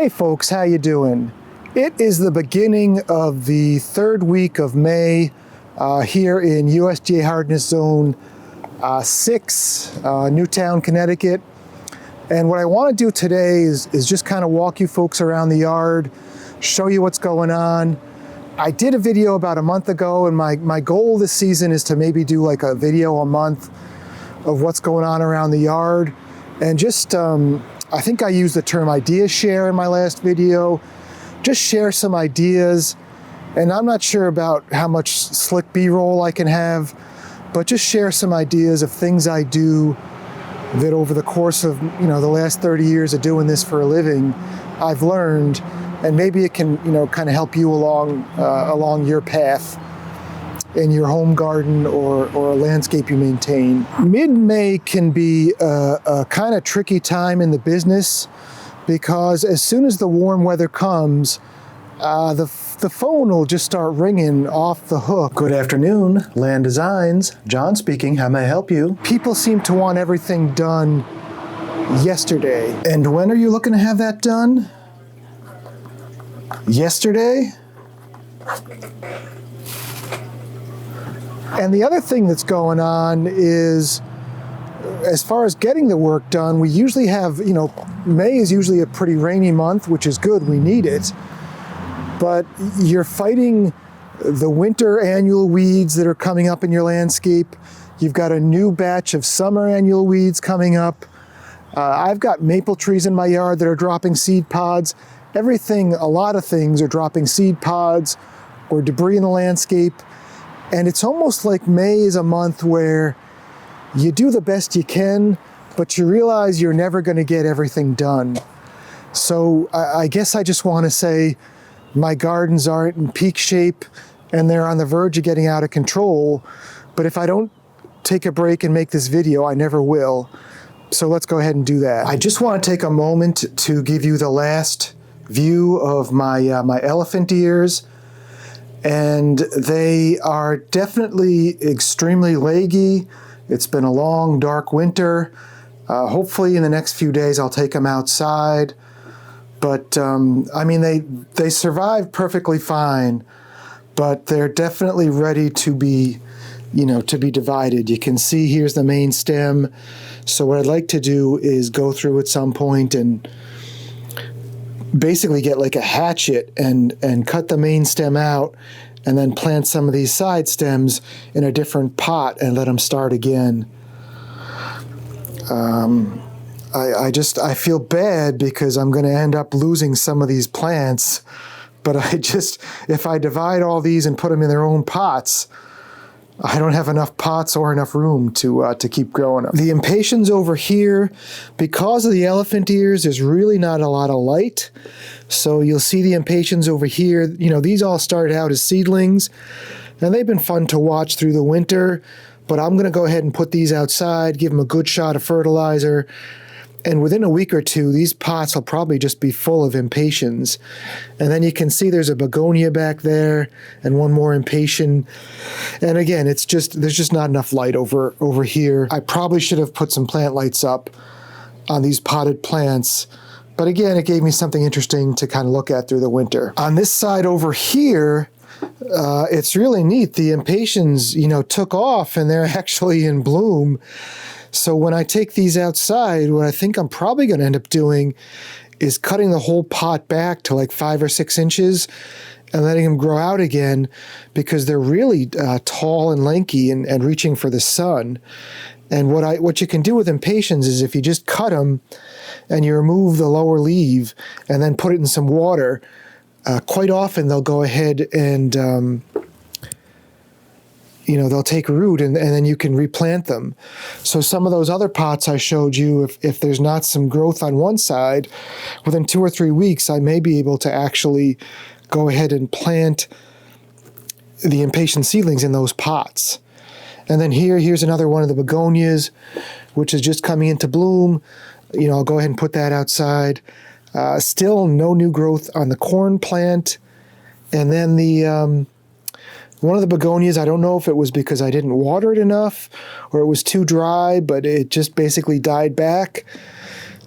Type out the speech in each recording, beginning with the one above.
Hey folks, how you doing? It is the beginning of the third week of May here in USDA Hardiness Zone 6, Newtown, Connecticut. And what I want to do today is just kind of walk you folks around the yard, show you what's going on. I did a video about a month ago, and my goal this season is to maybe do like a video a month of what's going on around the yard. And just, I think I used the term idea share in my last video. Just share some ideas. And I'm not sure about how much slick B-roll I can have, but just share some ideas of things I do that over the course of, the last 30 years of doing this for a living, I've learned, and maybe it can, kind of help you along your path in your home garden or a landscape you maintain. Mid-May can be a kind of tricky time in the business because as soon as the warm weather comes, the phone will just start ringing off the hook. Good afternoon, Land Designs. John speaking, how may I help you? People seem to want everything done yesterday. And when are you looking to have that done? Yesterday? And the other thing that's going on is, as far as getting the work done, we usually have, May is usually a pretty rainy month, which is good, we need it. But you're fighting the winter annual weeds that are coming up in your landscape. You've got a new batch of summer annual weeds coming up. I've got maple trees in my yard that are dropping seed pods. A lot of things are dropping seed pods or debris in the landscape. And it's almost like May is a month where you do the best you can, but you realize you're never going to get everything done. So I guess I just want to say my gardens aren't in peak shape and they're on the verge of getting out of control. But if I don't take a break and make this video, I never will. So let's go ahead and do that. I just want to take a moment to give you the last view of my, my elephant ears. And they are definitely extremely leggy. It's been a long, dark winter. Hopefully in the next few days I'll take them outside. But I mean, they survive perfectly fine, but they're definitely ready to be, to be divided. You can see here's the main stem. So what I'd like to do is go through at some point and basically get like a hatchet and cut the main stem out and then plant some of these side stems in a different pot and let them start again. I feel bad because I'm going to end up losing some of these plants, but if I divide all these and put them in their own pots, I don't have enough pots or enough room to keep growing them. The impatiens over here, because of the elephant ears, there's really not a lot of light. So you'll see the impatiens over here. These all started out as seedlings, and they've been fun to watch through the winter. But I'm going to go ahead and put these outside, give them a good shot of fertilizer. And within a week or two, these pots will probably just be full of impatiens. And then you can see there's a begonia back there and one more impatient. And again, there's just not enough light over here. I probably should have put some plant lights up on these potted plants. But again, it gave me something interesting to kind of look at through the winter. On this side over here, it's really neat. The impatiens, took off and they're actually in bloom. So when I take these outside, what I think I'm probably going to end up doing is cutting the whole pot back to like 5 or 6 inches and letting them grow out again because they're really tall and lanky and reaching for the sun. And what you can do with impatiens is if you just cut them and you remove the lower leaf and then put it in some water, quite often they'll go ahead and they'll take root and then you can replant them. So some of those other pots I showed you, if there's not some growth on one side, within 2 or 3 weeks, I may be able to actually go ahead and plant the impatient seedlings in those pots. And then here's another one of the begonias, which is just coming into bloom. I'll go ahead and put that outside. Still no new growth on the corn plant. And then one of the begonias, I don't know if it was because I didn't water it enough or it was too dry, but it just basically died back.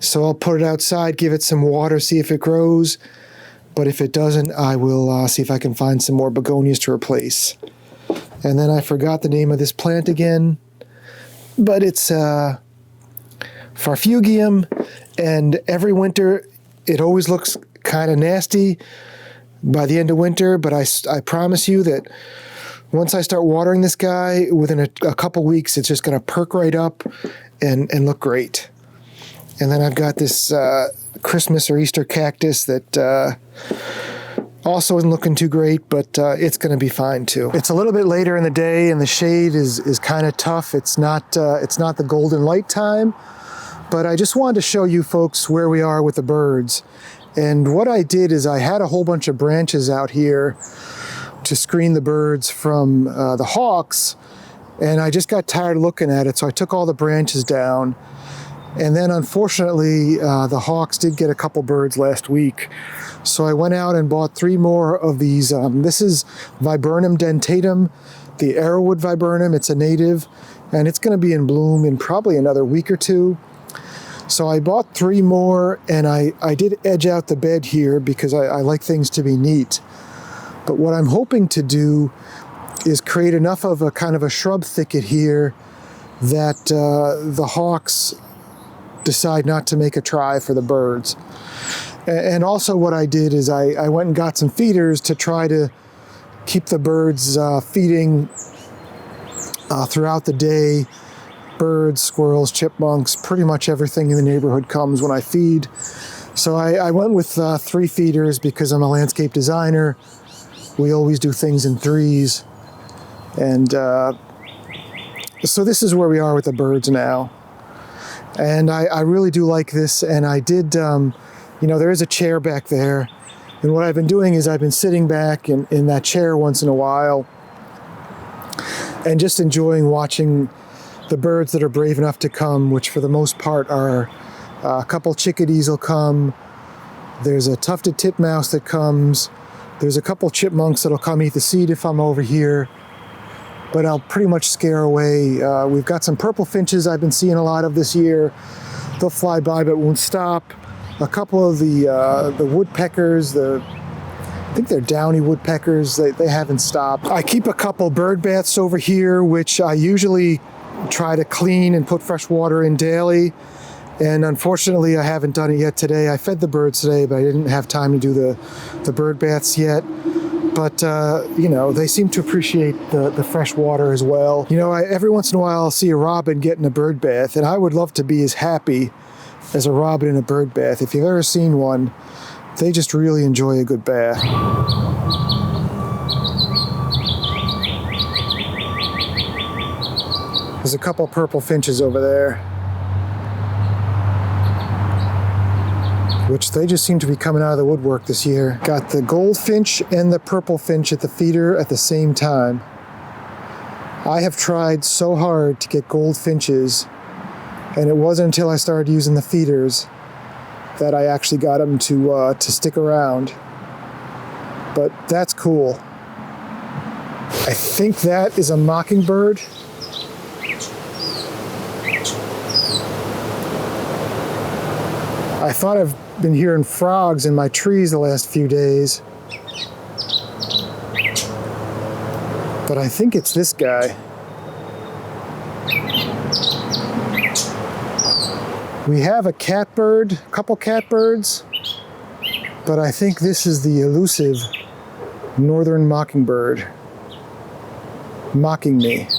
So I'll put it outside, give it some water, see if it grows. But if it doesn't, I will see if I can find some more begonias to replace. And then I forgot the name of this plant again, but it's Farfugium, and every winter it always looks kind of nasty by the end of winter, but I promise you that once I start watering this guy, within a couple weeks, it's just going to perk right up and look great. And then I've got this Christmas or Easter cactus that also isn't looking too great, but it's going to be fine too. It's a little bit later in the day, and the shade is kind of tough. It's not the golden light time, but I just wanted to show you folks where we are with the birds. And what I did is I had a whole bunch of branches out here to screen the birds from the hawks, and I just got tired of looking at it, so I took all the branches down. And then unfortunately, the hawks did get a couple birds last week. So I went out and bought 3 more of these. This is Viburnum dentatum, the arrowwood viburnum. It's a native, and it's going to be in bloom in probably another week or 2. So I bought 3 more, and I did edge out the bed here because I like things to be neat. But what I'm hoping to do is create enough of a kind of a shrub thicket here that the hawks decide not to make a try for the birds. And also what I did is I went and got some feeders to try to keep the birds feeding throughout the day. Birds, squirrels, chipmunks, pretty much everything in the neighborhood comes when I feed. So I went with 3 feeders because I'm a landscape designer. We always do things in 3s. And so this is where we are with the birds now. And I really do like this, and I did, there is a chair back there, and what I've been doing is I've been sitting back in that chair once in a while and just enjoying watching the birds that are brave enough to come, which for the most part are a couple chickadees will come, there's a tufted titmouse that comes, there's a couple chipmunks that'll come eat the seed if I'm over here. But I'll pretty much scare away. We've got some purple finches I've been seeing a lot of this year. They'll fly by but won't stop. A couple of the woodpeckers, I think they're downy woodpeckers, they haven't stopped. I keep a couple bird baths over here, which I usually try to clean and put fresh water in daily. And unfortunately, I haven't done it yet today. I fed the birds today, but I didn't have time to do the bird baths yet. But, they seem to appreciate the fresh water as well. Every once in a while I'll see a robin getting a bird bath, and I would love to be as happy as a robin in a bird bath. If you've ever seen one, they just really enjoy a good bath. There's a couple purple finches over there, which they just seem to be coming out of the woodwork this year. Got the goldfinch and the purple finch at the feeder at the same time. I have tried so hard to get goldfinches, and it wasn't until I started using the feeders that I actually got them to stick around. But that's cool. I think that is a mockingbird. I thought I've been hearing frogs in my trees the last few days, but I think it's this guy. We have a catbird, a couple catbirds, but I think this is the elusive northern mockingbird mocking me.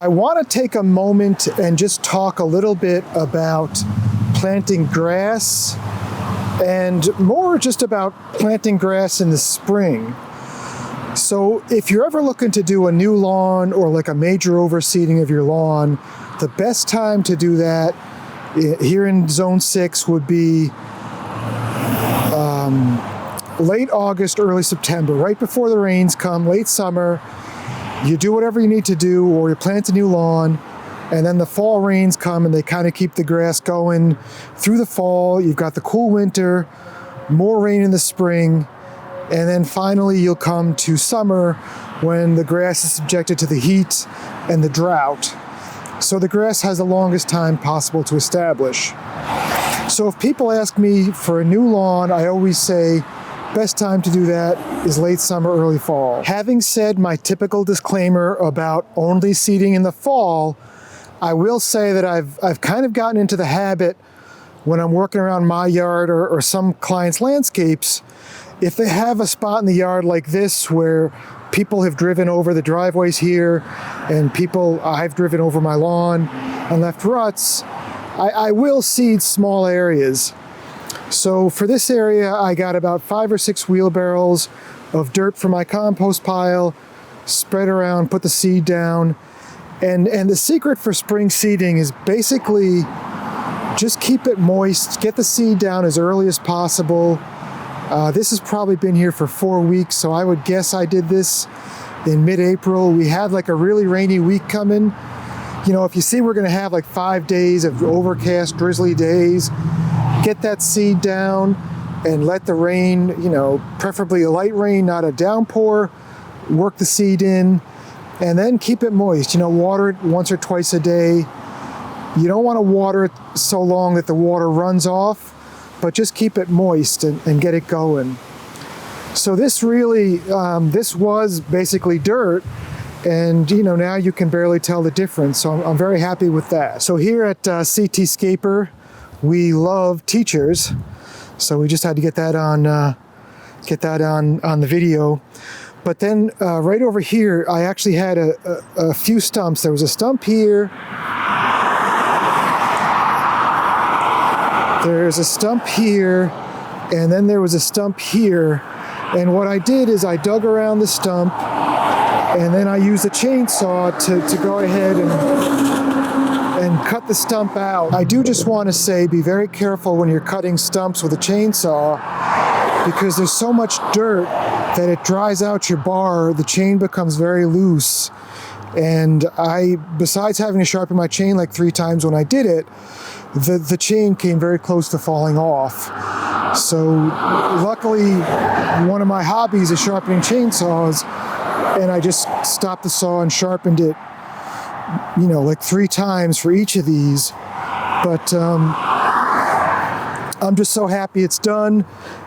I want to take a moment and just talk a little bit about planting grass, and more just about planting grass in the spring. So if you're ever looking to do a new lawn or like a major overseeding of your lawn, the best time to do that here in Zone 6 would be late August, early September, right before the rains come, late summer. You do whatever you need to do, or you plant a new lawn, and then the fall rains come and they kind of keep the grass going through the fall. You've got the cool winter, more rain in the spring, And then finally you'll come to summer when the grass is subjected to the heat and the drought. So the grass has the longest time possible to establish. So if people ask me for a new lawn, I always say, best time to do that is late summer, early fall. Having said my typical disclaimer about only seeding in the fall, I will say that I've kind of gotten into the habit when I'm working around my yard or some clients' landscapes, if they have a spot in the yard like this where people have driven over the driveways here and I've driven over my lawn and left ruts, I will seed small areas. So for this area, I got about 5 or 6 wheelbarrows of dirt from my compost pile, spread around, put the seed down. And the secret for spring seeding is basically just keep it moist, get the seed down as early as possible. This has probably been here for 4 weeks, so I would guess I did this in mid-April. We had like a really rainy week coming. You know, if you see we're gonna have like 5 days of overcast, drizzly days, get that seed down and let the rain, you know, preferably a light rain, not a downpour, work the seed in, and then keep it moist. You know, water it once or twice a day. You don't want to water it so long that the water runs off, but just keep it moist and get it going. So this really, this was basically dirt, and you know, now you can barely tell the difference. So I'm very happy with that. So here at CTscaper, we love teachers. So we just had to get that on the video. But then right over here, I actually had a few stumps. There was a stump here. There's a stump here, and then there was a stump here. And what I did is I dug around the stump, and then I used a chainsaw to go ahead and cut the stump out. I do just want to say, be very careful when you're cutting stumps with a chainsaw, because there's so much dirt that it dries out your bar, the chain becomes very loose. And besides having to sharpen my chain like 3 times when I did it, the chain came very close to falling off. So luckily, one of my hobbies is sharpening chainsaws, and I just stopped the saw and sharpened it, you know, like 3 times for each of these. But I'm just so happy it's done,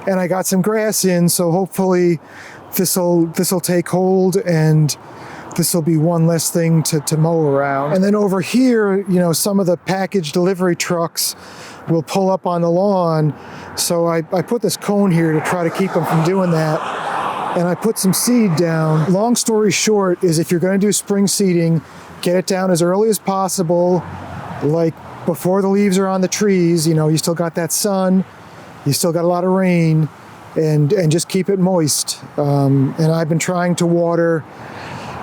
and I got some grass in, so hopefully this'll take hold, and this will be one less thing to mow around. And then over here, you know, some of the package delivery trucks will pull up on the lawn. So I put this cone here to try to keep them from doing that. And I put some seed down. Long story short is, if you're gonna do spring seeding, get it down as early as possible, like before the leaves are on the trees. You know, you still got that sun, you still got a lot of rain, and just keep it moist. And I've been trying to water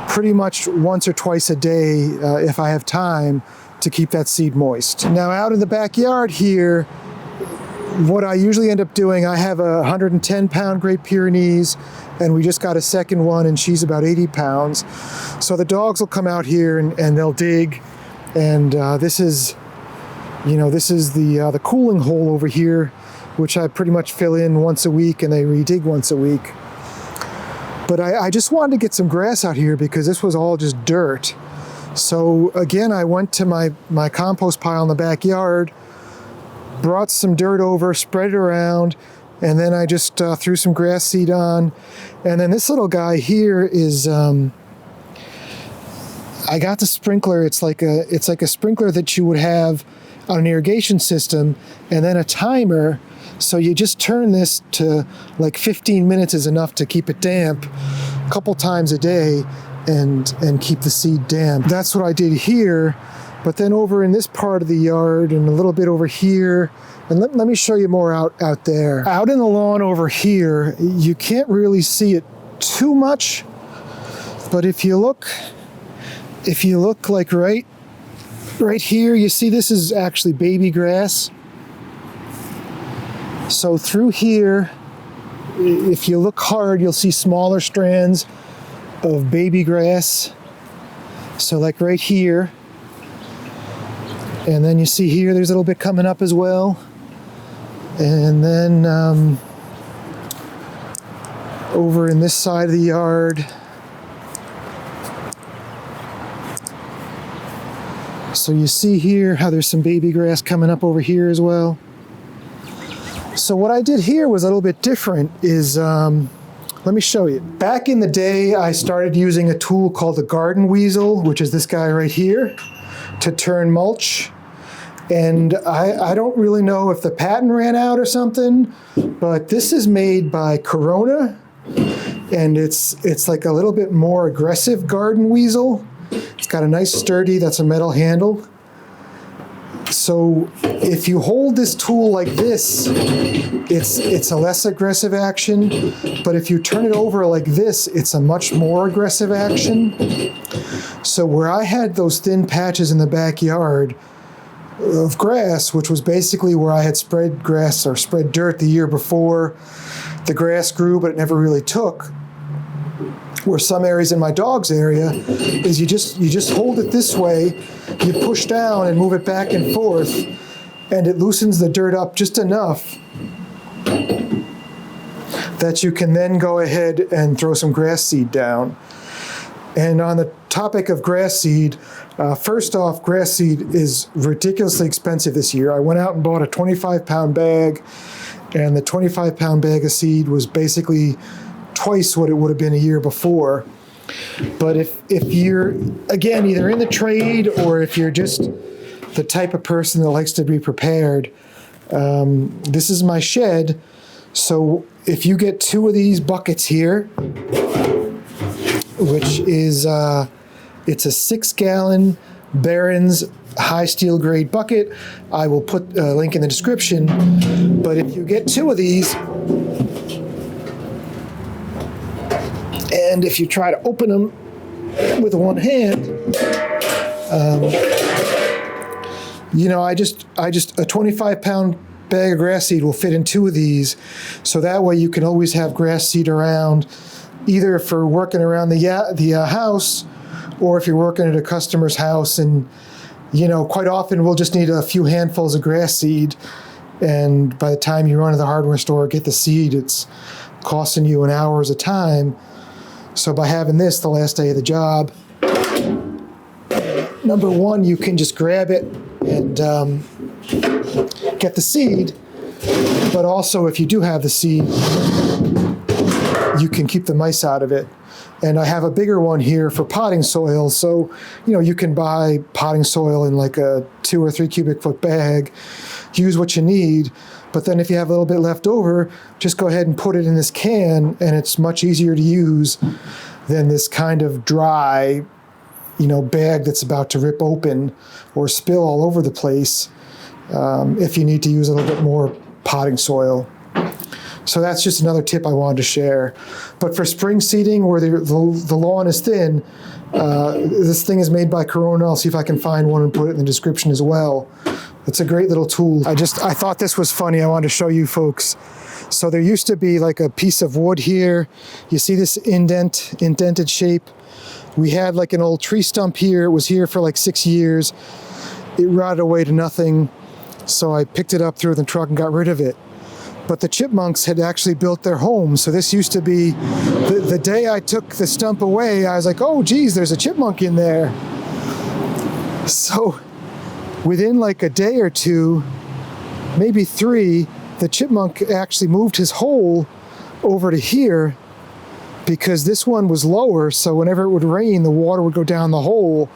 pretty much once or twice a day if I have time to keep that seed moist. Now out in the backyard here, what I usually end up doing, I have a 110-pound Great Pyrenees, and we just got a second one, and she's about 80 pounds. So the dogs will come out here and they'll dig, and this is the cooling hole over here, which I pretty much fill in once a week, and they redig once a week. But I just wanted to get some grass out here because this was all just dirt. So again, I went to my compost pile in the backyard, brought some dirt over, spread it around, and then I just threw some grass seed on. And then this little guy here is, I got the sprinkler. It's like a sprinkler that you would have on an irrigation system, and then a timer. So you just turn this to like 15 minutes is enough to keep it damp a couple times a day and keep the seed damp. That's what I did here. But then over in this part of the yard and a little bit over here, and let me show you more out there. Out in the lawn over here, you can't really see it too much, but if you look like right here, you see this is actually baby grass. So through here, if you look hard, you'll see smaller strands of baby grass. So like right here. And then you see here, there's a little bit coming up as well. And then over in this side of the yard. So you see here how there's some baby grass coming up over here as well. So what I did here was a little bit different is, let me show you. Back in the day, I started using a tool called the garden weasel, which is this guy right here, to turn mulch. And I don't really know if the patent ran out or something, but this is made by Corona, and it's like a little bit more aggressive garden weasel. It's got a nice sturdy, that's a metal handle. So if you hold this tool like this, it's a less aggressive action, but if you turn it over like this, it's a much more aggressive action. So where I had those thin patches in the backyard of grass, which was basically where I had spread grass or spread dirt the year before, the grass grew but it never really took, where some areas in my dog's area is you just hold it this way, you push down and move it back and forth, and it loosens the dirt up just enough that you can then go ahead and throw some grass seed down. And on the topic of grass seed, first off, grass seed is ridiculously expensive this year. I went out and bought a 25-pound bag, and the 25-pound bag of seed was basically twice what it would have been a year before. But if you're, again, either in the trade or if you're just the type of person that likes to be prepared, this is my shed. So if you get 2 of these buckets here, which is, it's a 6-gallon Barron's high steel grade bucket. I will put a link in the description. But if you get 2 of these, and if you try to open them with one hand, you know, I just a 25-pound bag of grass seed will fit in 2 of these, so that way you can always have grass seed around, either for working around the house, or if you're working at a customer's house. And you know, quite often we'll just need a few handfuls of grass seed, and by the time you run to the hardware store get the seed, it's costing you an hour's of time. So by having this the last day of the job, number one, you can just grab it and get the seed, but also if you do have the seed, you can keep the mice out of it. And I have a bigger one here for potting soil, so you know, you can buy potting soil in like a 2 or 3 cubic foot bag, use what you need, but then if you have a little bit left over, just go ahead and put it in this can, and it's much easier to use than this kind of dry, you know, bag that's about to rip open or spill all over the place if you need to use a little bit more potting soil. So that's just another tip I wanted to share. But for spring seeding where the lawn is thin, this thing is made by Corona. I'll see if I can find one and put it in the description as well. It's a great little tool. I thought this was funny. I wanted to show you folks. So there used to be like a piece of wood here. You see this indented shape? We had like an old tree stump here. It was here for like 6 years. It rotted away to nothing. So I picked it up, threw it in the truck, and got rid of it. But the chipmunks had actually built their home. So this used to be, the day I took the stump away, I was like, oh geez, there's a chipmunk in there. So within like a day or 2, maybe 3, the chipmunk actually moved his hole over to here because this one was lower, so whenever it would rain, the water would go down the hole.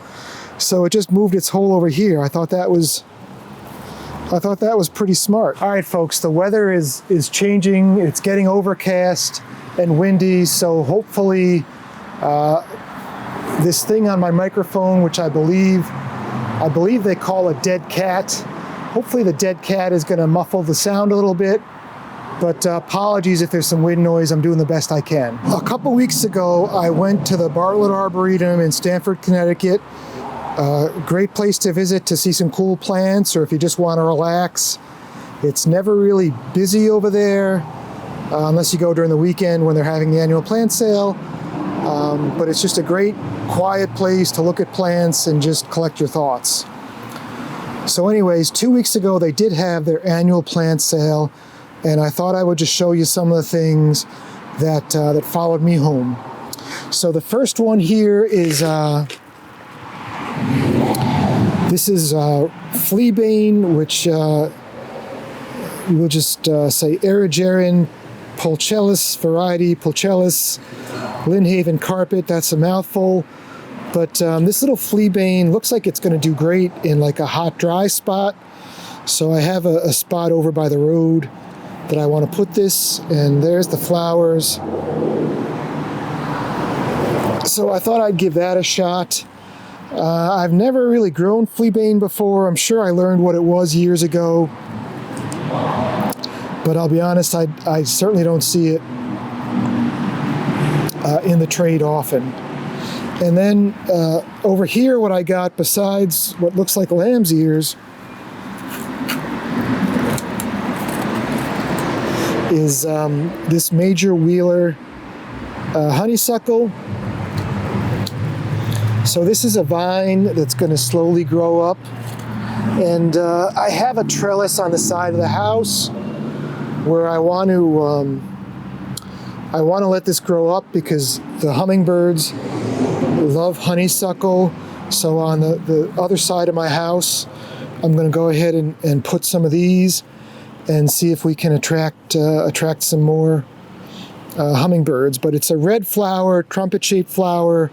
So it just moved its hole over here. I thought that was pretty smart. All right, folks, the weather is changing. It's getting overcast and windy, so hopefully this thing on my microphone, which I believe they call a dead cat, hopefully the dead cat is going to muffle the sound a little bit. But apologies if there's some wind noise. I'm doing the best I can. A couple weeks ago, I went to the Bartlett Arboretum in Stamford, Connecticut. Great place to visit to see some cool plants, or if you just want to relax. It's never really busy over there, unless you go during the weekend when they're having the annual plant sale. But it's just a great, quiet place to look at plants and just collect your thoughts. So anyways, 2 weeks ago, they did have their annual plant sale, and I thought I would just show you some of the things that followed me home. So the first one here is this is fleabane, which we'll just say Erigeron pulchellus variety, pulchellus, Lindhaven carpet. That's a mouthful. But this little fleabane looks like it's going to do great in like a hot, dry spot. So I have a spot over by the road that I want to put this, and there's the flowers. So I thought I'd give that a shot. I've never really grown fleabane before. I'm sure I learned what it was years ago. But I'll be honest, I certainly don't see it in the trade often. And then over here, what I got besides what looks like lamb's ears is this major wheeler honeysuckle. So this is a vine that's going to slowly grow up. And I have a trellis on the side of the house where I want to let this grow up because the hummingbirds love honeysuckle. So on the other side of my house, I'm going to go ahead and put some of these and see if we can attract some more hummingbirds. But it's a red flower, trumpet-shaped flower,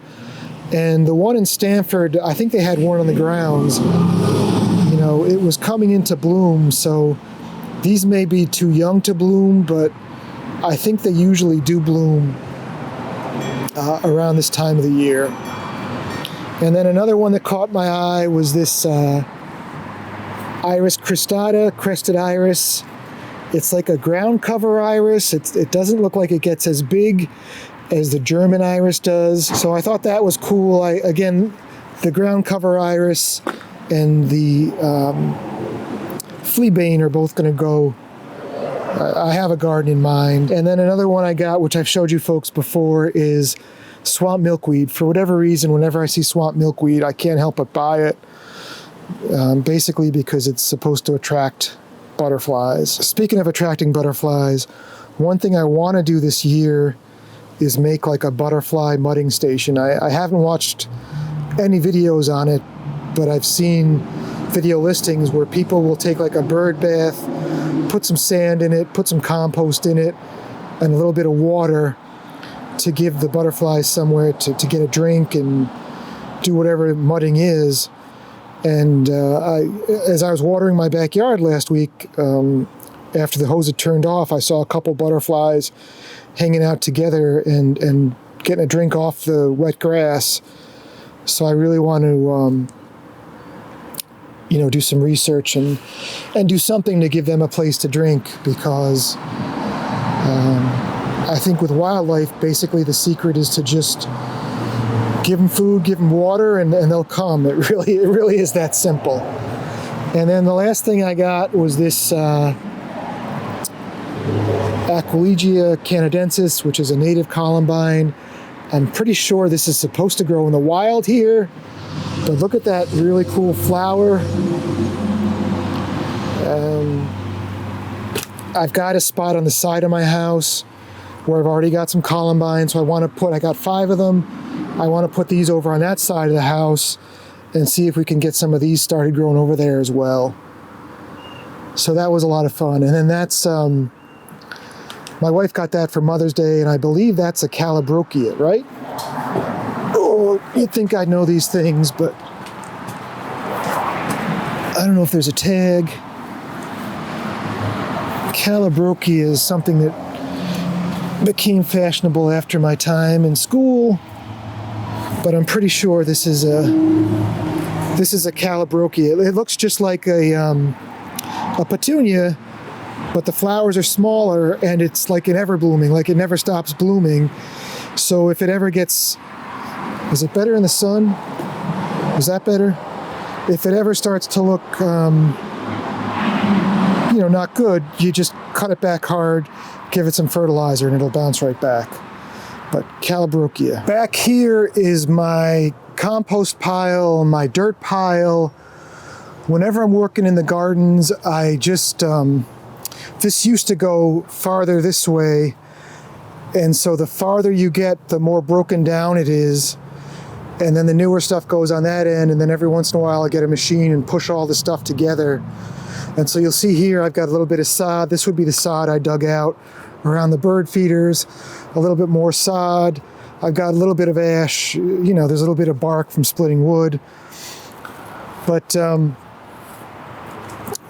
and the one in Stanford, I think they had one on the grounds. You know, it was coming into bloom, so these may be too young to bloom, but I think they usually do bloom around this time of the year. And then another one that caught my eye was this Iris cristata, crested iris. It's like a ground cover iris. It doesn't look like it gets as big as the German iris does. So I thought that was cool. Again, the ground cover iris and the fleabane are both going to go. I have a garden in mind. And then another one I got, which I've showed you folks before, is swamp milkweed. For whatever reason, whenever I see swamp milkweed, I can't help but buy it. Basically because it's supposed to attract butterflies. Speaking of attracting butterflies, one thing I want to do this year is make like a butterfly mudding station. I haven't watched any videos on it, but I've seen video listings where people will take like a bird bath, put some sand in it, put some compost in it, and a little bit of water to give the butterflies somewhere to get a drink and do whatever mudding is. And as I was watering my backyard last week, after the hose had turned off, I saw a couple butterflies hanging out together and getting a drink off the wet grass. So I really want to, do some research and do something to give them a place to drink, because I think with wildlife, basically the secret is to just give them food, give them water, and they'll come. It really is that simple. And then the last thing I got was this Aquilegia canadensis, which is a native columbine. I'm pretty sure this is supposed to grow in the wild here, but look at that really cool flower. I've got a spot on the side of my house where I've already got some columbine, so I got 5 of them. I want to put these over on that side of the house and see if we can get some of these started growing over there as well. So that was a lot of fun. And then that's, my wife got that for Mother's Day, and I believe that's a Calabrochia, right? Oh, you'd think I'd know these things, but I don't know if there's a tag. Calabrochia is something that became fashionable after my time in school, but I'm pretty sure this is a Calabrochia. It looks just like a petunia, but the flowers are smaller, and it's like an ever blooming, like it never stops blooming. So if it ever gets, is it better in the sun? Is that better? If it ever starts to look, not good, you just cut it back hard, give it some fertilizer, and it'll bounce right back. But Calabrochia. Back here is my compost pile, my dirt pile. Whenever I'm working in the gardens, I just, this used to go farther this way, And so the farther you get, the more broken down it is. And then the newer stuff goes on that end, and then every once in a while I get a machine and push all the stuff together. And so you'll see here I've got a little bit of sod. This would be the sod I dug out around the bird feeders. A little bit more sod. I've got a little bit of ash. You know, there's a little bit of bark from splitting wood. But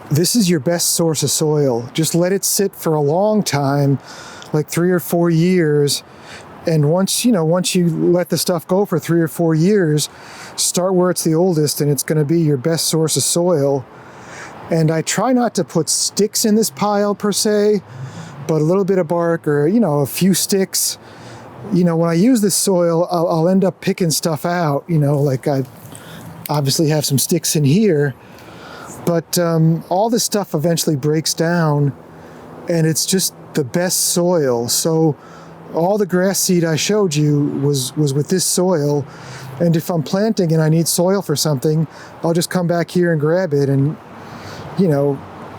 this is your best source of soil. Just let it sit for a long time, like 3 or 4 years. And once you let the stuff go for 3 or 4 years, start where it's the oldest, and it's going to be your best source of soil. And I try not to put sticks in this pile per se, but a little bit of bark or, a few sticks. When I use this soil, I'll end up picking stuff out, like I obviously have some sticks in here, but all this stuff eventually breaks down, and it's just the best soil. So all the grass seed I showed you was with this soil, and if I'm planting and I need soil for something, I'll just come back here and grab it, and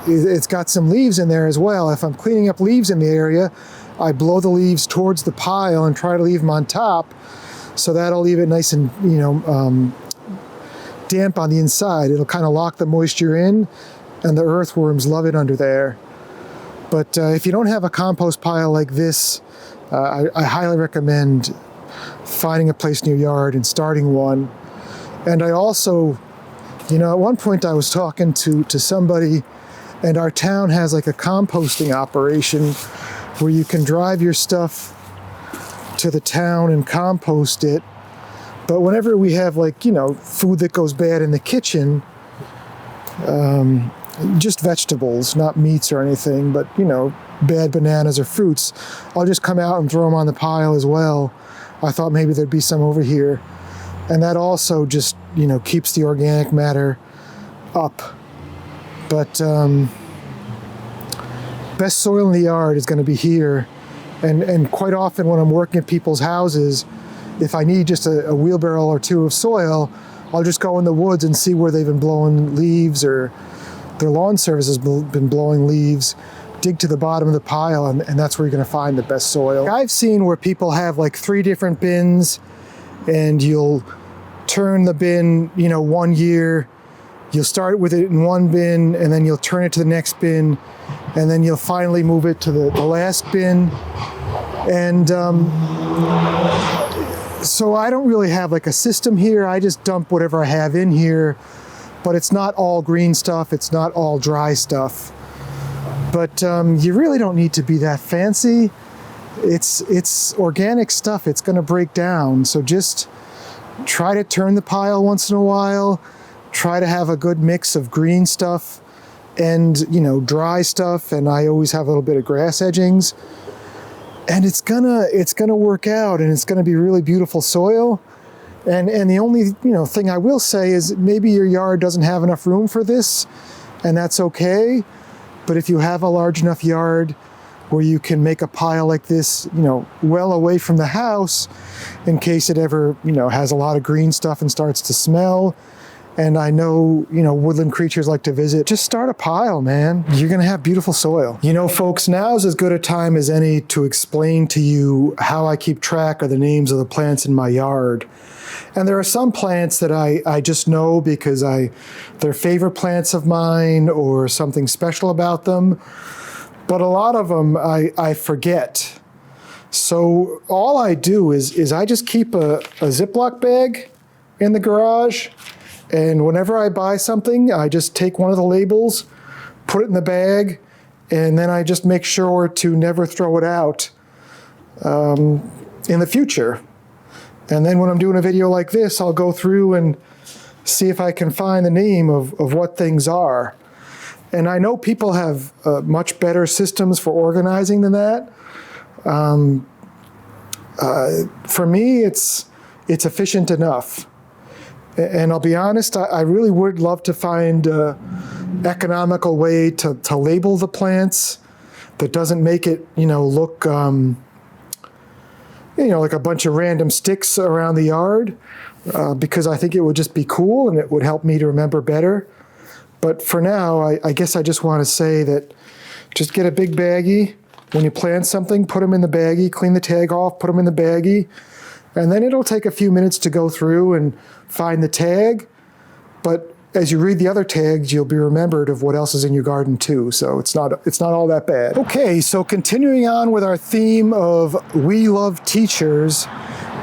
it's got some leaves in there as well. If I'm cleaning up leaves in the area, I blow the leaves towards the pile and try to leave them on top, so that'll leave it nice and damp on the inside. It'll kind of lock the moisture in, and the earthworms love it under there. But if you don't have a compost pile like this, I highly recommend finding a place in your yard and starting one. And I also, at one point I was talking to somebody, and our town has like a composting operation where you can drive your stuff to the town and compost it. But whenever we have food that goes bad in the kitchen, just vegetables, not meats or anything, but bad bananas or fruits, I'll just come out and throw them on the pile as well. I thought maybe there'd be some over here. And that also just, keeps the organic matter up. But best soil in the yard is going to be here. And quite often when I'm working at people's houses, if I need just a wheelbarrow or two of soil, I'll just go in the woods and see where they've been blowing leaves, or their lawn service has been blowing leaves. Dig to the bottom of the pile, and that's where you're going to find the best soil. I've seen where people have 3 different bins, and you'll turn the bin, 1 year, you'll start with it in one bin, and then you'll turn it to the next bin, and then you'll finally move it to the last bin. And so I don't really have a system here. I just dump whatever I have in here, but it's not all green stuff, it's not all dry stuff. But you really don't need to be that fancy. It's organic stuff. It's going to break down. So just try to turn the pile once in a while. Try to have a good mix of green stuff and dry stuff. And I always have a little bit of grass edgings. And it's gonna work out, and it's gonna be really beautiful soil. And the only thing I will say is maybe your yard doesn't have enough room for this, and that's okay. But if you have a large enough yard where you can make a pile like this, well away from the house, in case it ever, has a lot of green stuff and starts to smell, and I know, woodland creatures like to visit, just start a pile, man. You're gonna have beautiful soil. Folks, now's as good a time as any to explain to you how I keep track of the names of the plants in my yard. And there are some plants that I just know because they're favorite plants of mine or something special about them. But a lot of them I forget. So all I do is I just keep a Ziploc bag in the garage. And whenever I buy something, I just take one of the labels, put it in the bag, and then I just make sure to never throw it out in the future. And then when I'm doing a video like this, I'll go through and see if I can find the name of what things are. And I know people have much better systems for organizing than that. For me, it's efficient enough. And I'll be honest, I really would love to find an economical way to label the plants that doesn't make it, look, like a bunch of random sticks around the yard, because I think it would just be cool and it would help me to remember better. But for now, I guess I just want to say that just get a big baggie, When you plant something, put them in the baggie, clean the tag off, put them in the baggie, and then it'll take a few minutes to go through and find the tag. But as you read the other tags, you'll be remembered of what else is in your garden too. So it's not all that bad. Okay, so continuing on with our theme of we love teachers,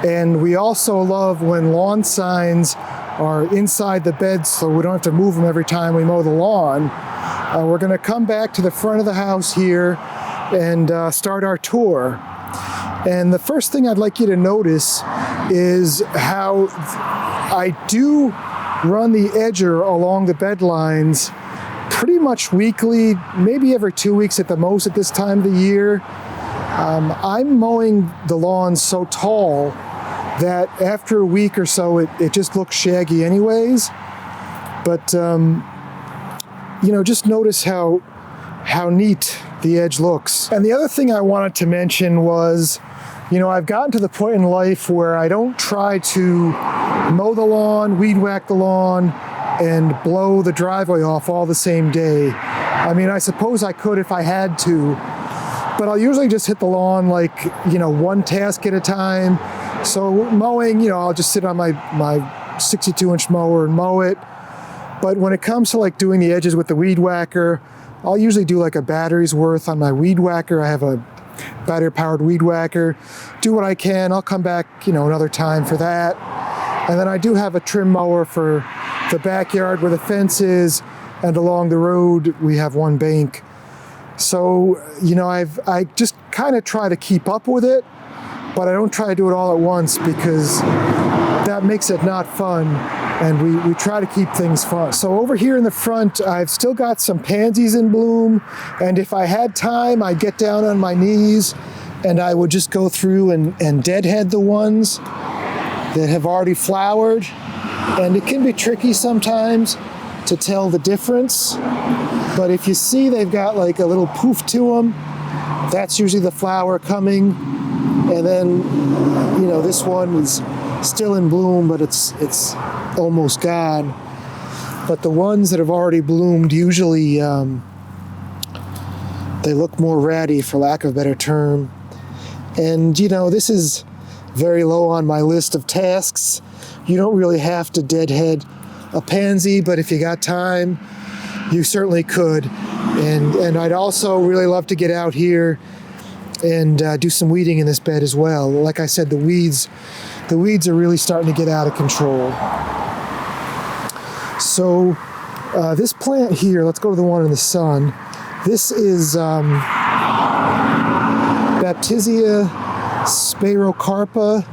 and we also love when lawn signs are inside the beds so we don't have to move them every time we mow the lawn. We're going to come back to the front of the house here and start our tour. And the first thing I'd like you to notice is how I do run the edger along the bed lines pretty much weekly, maybe every 2 weeks at the most at this time of the year. I'm mowing the lawns so tall that after a week or so it just looks shaggy anyways. But just notice how neat the edge looks. And the other thing I wanted to mention was, I've gotten to the point in life where I don't try to mow the lawn, weed whack the lawn, and blow the driveway off all the same day. I mean, I suppose I could if I had to, but I'll usually just hit the lawn one task at a time. So mowing, I'll just sit on my 62-inch mower and mow it. But when it comes to doing the edges with the weed whacker, I'll usually do a battery's worth on my weed whacker. I have a battery-powered weed whacker. Do what I can. I'll come back, another time for that. And then I do have a trim mower for the backyard where the fence is, and along the road we have one bank. So, I just kind of try to keep up with it, but I don't try to do it all at once because that makes it not fun. And we try to keep things fun. So over here in the front, I've still got some pansies in bloom. And if I had time, I'd get down on my knees and I would just go through and deadhead the ones that have already flowered. And it can be tricky sometimes to tell the difference. But if you see they've got a little poof to them, that's usually the flower coming. And then, this one is still in bloom, but it's almost gone. But the ones that have already bloomed, usually they look more ratty, for lack of a better term. And this is very low on my list of tasks. You don't really have to deadhead a pansy, but if you got time, you certainly could. And I'd also really love to get out here and do some weeding in this bed as well. Like I said, the weeds are really starting to get out of control. So this plant here, let's go to the one in the sun. This is Baptisia spirocarpa,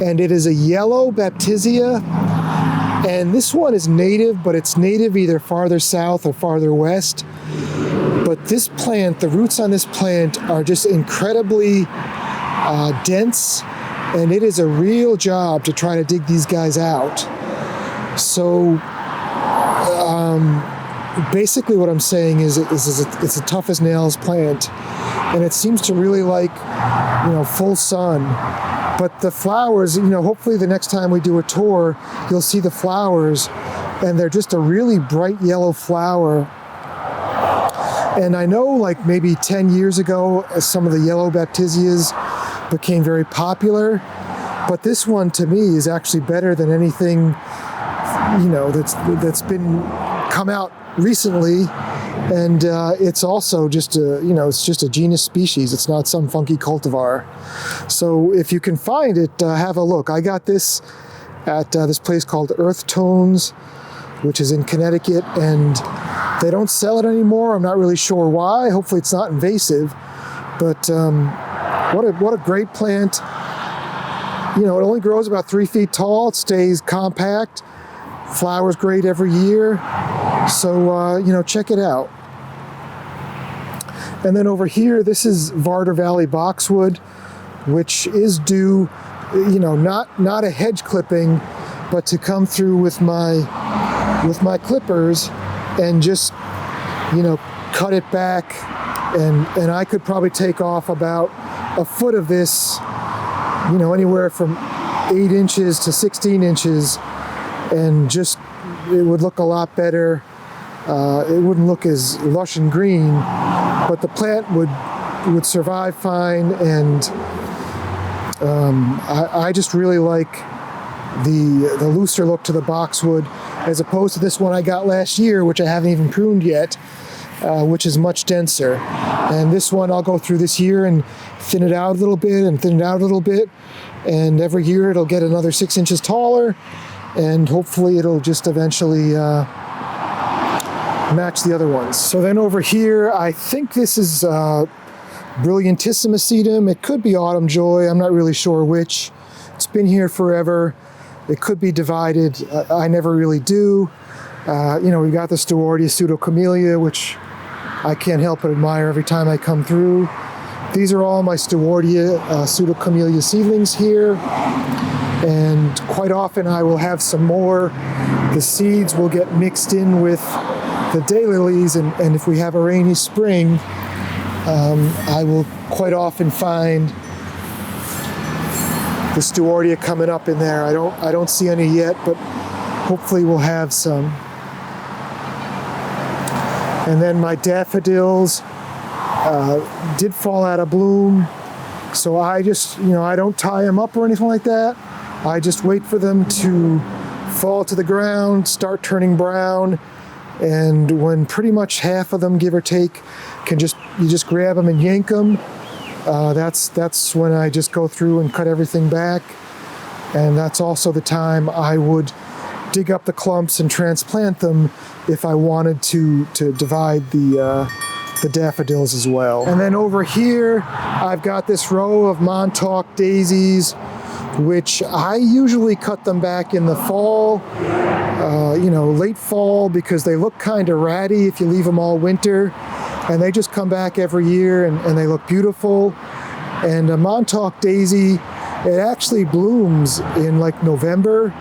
and it is a yellow Baptisia. And this one is native, but it's native either farther south or farther west. But this plant, the roots on this plant are just incredibly dense, and it is a real job to try to dig these guys out. So basically what I'm saying is it's a tough as nails plant, and it seems to really like full sun. But the flowers, hopefully the next time we do a tour, you'll see the flowers, and they're just a really bright yellow flower. And I know maybe 10 years ago, some of the yellow Baptisias became very popular, but this one to me is actually better than anything, that's been come out recently. And it's also just it's just a genus species. It's not some funky cultivar. So if you can find it, have a look. I got this at this place called Earth Tones, which is in Connecticut, and they don't sell it anymore. I'm not really sure why. Hopefully it's not invasive, but what a great plant. It only grows about 3 feet tall. It stays compact. Flowers great every year. So, check it out. And then over here, this is Varder Valley Boxwood, which is due, not a hedge clipping, but to come through with my clippers and just, cut it back. And I could probably take off about a foot of this, anywhere from 8 inches to 16 inches, and just, it would look a lot better. It wouldn't look as lush and green, but the plant would would survive fine, and I just really like the looser look to the boxwood, as opposed to this one I got last year, which I haven't even pruned yet, which is much denser. And this one I'll go through this year and thin it out a little bit and thin it out a little bit, and every year it'll get another 6 inches taller, and hopefully it'll just eventually match the other ones. So then over here, I think this is Brilliantissima sedum. It could be Autumn Joy, I'm not really sure which. It's been here forever. It could be divided. I never really do. We've got the Stewardia pseudocamellia, which I can't help but admire every time I come through. These are all my Stewardia pseudocamellia seedlings here, and quite often I will have some more. The seeds will get mixed in with the daylilies, and if we have a rainy spring, I will quite often find the Stewardia coming up in there. I don't see any yet, but hopefully we'll have some. And then my daffodils did fall out of bloom, so I just, I don't tie them up or anything like that. I just wait for them to fall to the ground, start turning brown, and when pretty much half of them, give or take, you just grab them and yank them. That's when I just go through and cut everything back, and that's also the time I would dig up the clumps and transplant them if I wanted to divide the daffodils as well. And then over here, I've got this row of Montauk daisies, which I usually cut them back in the fall, late fall, because they look kind of ratty if you leave them all winter, and they just come back every year and they look beautiful. And a Montauk daisy, it actually blooms in like November.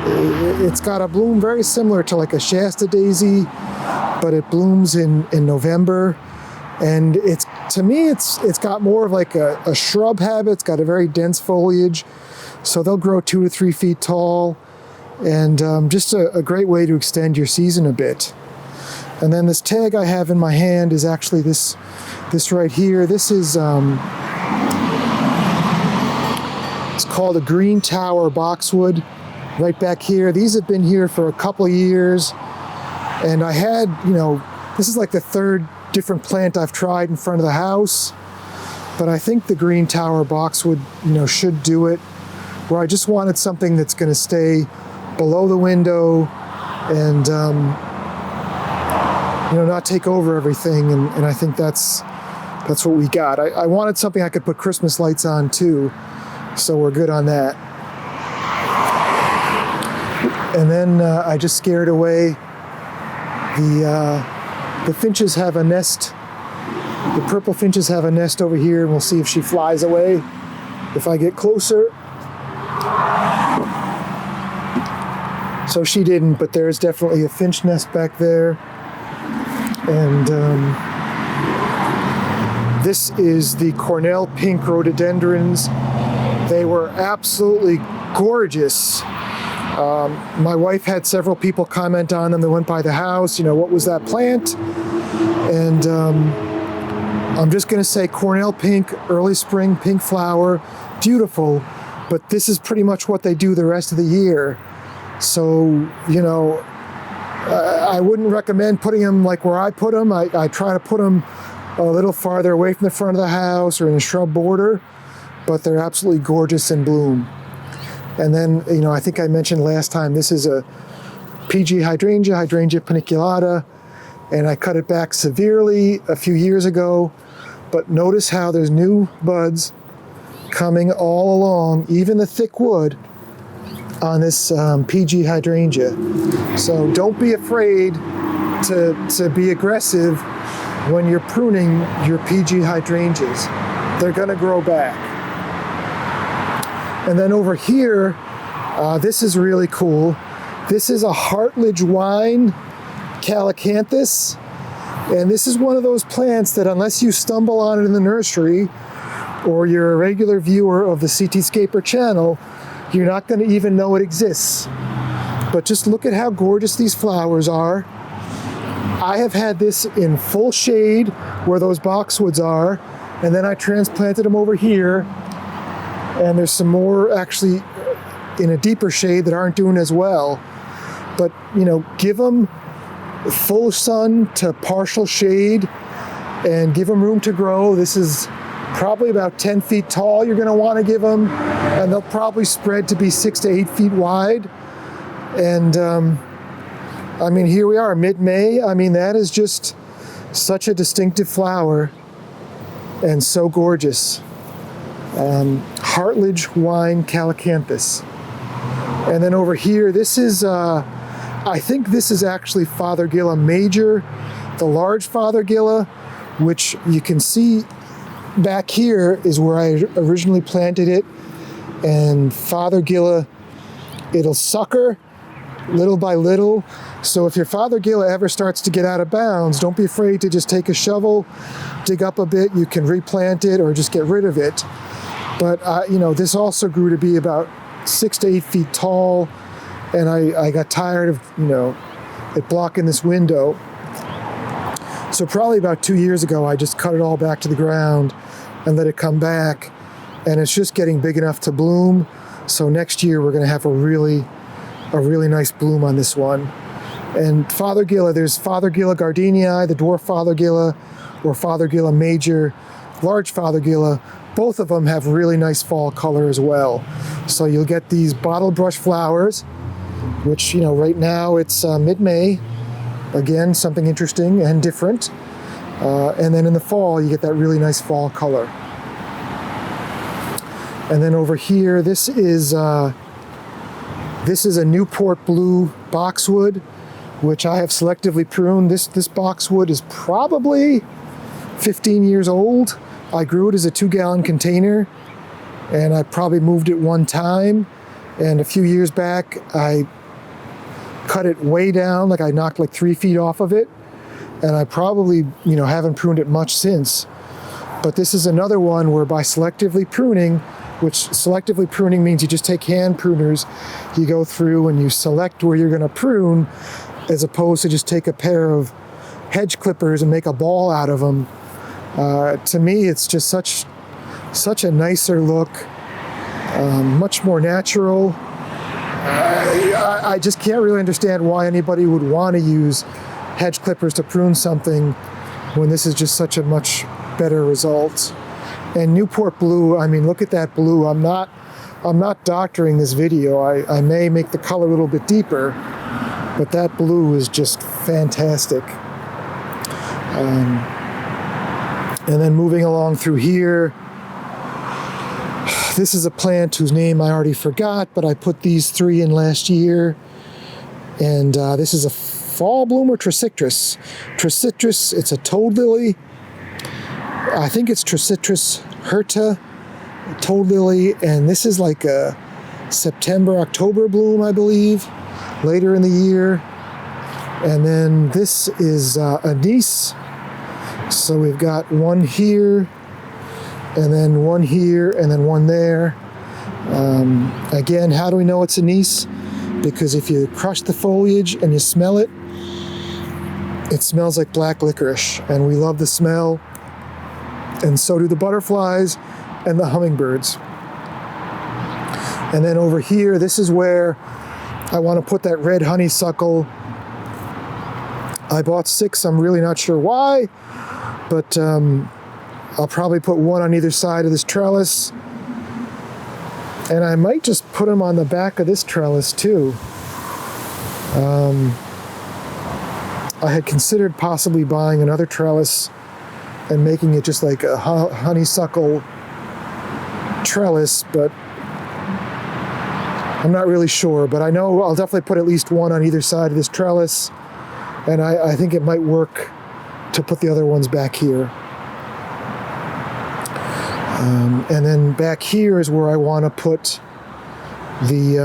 It's got a bloom very similar to like a Shasta daisy, but it blooms in November. And to me, it's got more of like a shrub habit. It's got a very dense foliage, so they'll grow 2 to 3 feet tall, and just a great way to extend your season a bit. And then this tag I have in my hand is actually this right here. This is it's called a Green Tower boxwood. Right back here. These have been here for a couple of years, and I had, this is like the third different plant I've tried in front of the house, but I think the Green Tower boxwood, should do it, where I just wanted something that's going to stay below the window and, not take over everything, and I think that's what we got. I wanted something I could put Christmas lights on too, so we're good on that. And then I just scared away the finches have a nest. The purple finches have a nest over here, and we'll see if she flies away if I get closer. So she didn't, but there's definitely a finch nest back there. And this is the Cornell pink rhododendrons. They were absolutely gorgeous. My wife had several people comment on them that went by the house, what was that plant? And I'm just going to say Cornell pink, early spring pink flower, beautiful, but this is pretty much what they do the rest of the year. So, I wouldn't recommend putting them like where I put them. I try to put them a little farther away from the front of the house or in a shrub border, but they're absolutely gorgeous in bloom. And then, I think I mentioned last time, this is a PG hydrangea, Hydrangea paniculata, and I cut it back severely a few years ago, but notice how there's new buds coming all along, even the thick wood, on this PG hydrangea. So don't be afraid to be aggressive when you're pruning your PG hydrangeas. They're gonna grow back. And then over here, this is really cool. This is a Hartledge wine Calycanthus, and this is one of those plants that unless you stumble on it in the nursery, or you're a regular viewer of the Cityscaper channel, you're not going to even know it exists. But just look at how gorgeous these flowers are. I have had this in full shade where those boxwoods are, And then I transplanted them over here, and there's some more actually in a deeper shade that aren't doing as well. But, you know, give them full sun to partial shade and give them room to grow. This is probably about 10 feet tall you're going to want to give them, and they'll probably spread to be 6 to 8 feet wide. And I mean, here we are, mid-May. I mean, that is just such a distinctive flower and so gorgeous. Hartledge Wine Calycanthus. And then over here, this is, I think this is actually Fothergilla major, the large Fothergilla, which you can see back here is where I originally planted it. And Fothergilla, it'll sucker little by little. So if your Fothergilla ever starts to get out of bounds, don't be afraid to just take a shovel, dig up a bit. You can replant it or just get rid of it. But you know, this also grew to be about 6 to 8 feet tall, and I got tired of, you know, it blocking this window. So probably about 2 years ago, I just cut it all back to the ground and let it come back, and it's just getting big enough to bloom. So next year we're going to have a really nice bloom on this one. And Fothergilla, there's Fothergilla gardeniae, the dwarf Fothergilla, or Fothergilla major, large Fothergilla. Both of them have really nice fall color as well. So you'll get these bottle brush flowers, which, you know, right now it's mid-May. Again, something interesting and different. And then in the fall, you get that really nice fall color. And then over here, this is a Newport Blue boxwood, which I have selectively pruned. This boxwood is probably 15 years old. I grew it as a 2-gallon container, and I probably moved it one time. And a few years back, I cut it way down, like I knocked like 3 feet off of it. And I probably, you know, haven't pruned it much since. But this is another one where by selectively pruning, which selectively pruning means you just take hand pruners, you go through and you select where you're going to prune, as opposed to just take a pair of hedge clippers and make a ball out of them. To me, it's just such a nicer look, much more natural. I just can't really understand why anybody would want to use hedge clippers to prune something when this is just such a much better result. And Newport Blue, I mean, look at that blue. I'm not doctoring this video. I may make the color a little bit deeper, but that blue is just fantastic. And then moving along through here, this is a plant whose name I already forgot, but I put these 3 in last year. And this is a fall bloomer, Tricitrus. Tricitrus, it's a toad lily. I think it's Tricitrus hirta, toad lily, and this is like a September, October bloom, I believe, later in the year. And then this is anise. So we've got one here, and then one here, and then one there. Again, how do we know it's anise? Because if you crush the foliage and you smell it, it smells like black licorice, and we love the smell, and so do the butterflies and the hummingbirds. And then over here, this is where I want to put that red honeysuckle. I bought 6, I'm really not sure why, but I'll probably put one on either side of this trellis. And I might just put them on the back of this trellis too. I had considered possibly buying another trellis and making it just like a honeysuckle trellis, but I'm not really sure. But I know I'll definitely put at least one on either side of this trellis, and I think it might work to put the other ones back here. And then back here is where I want to put the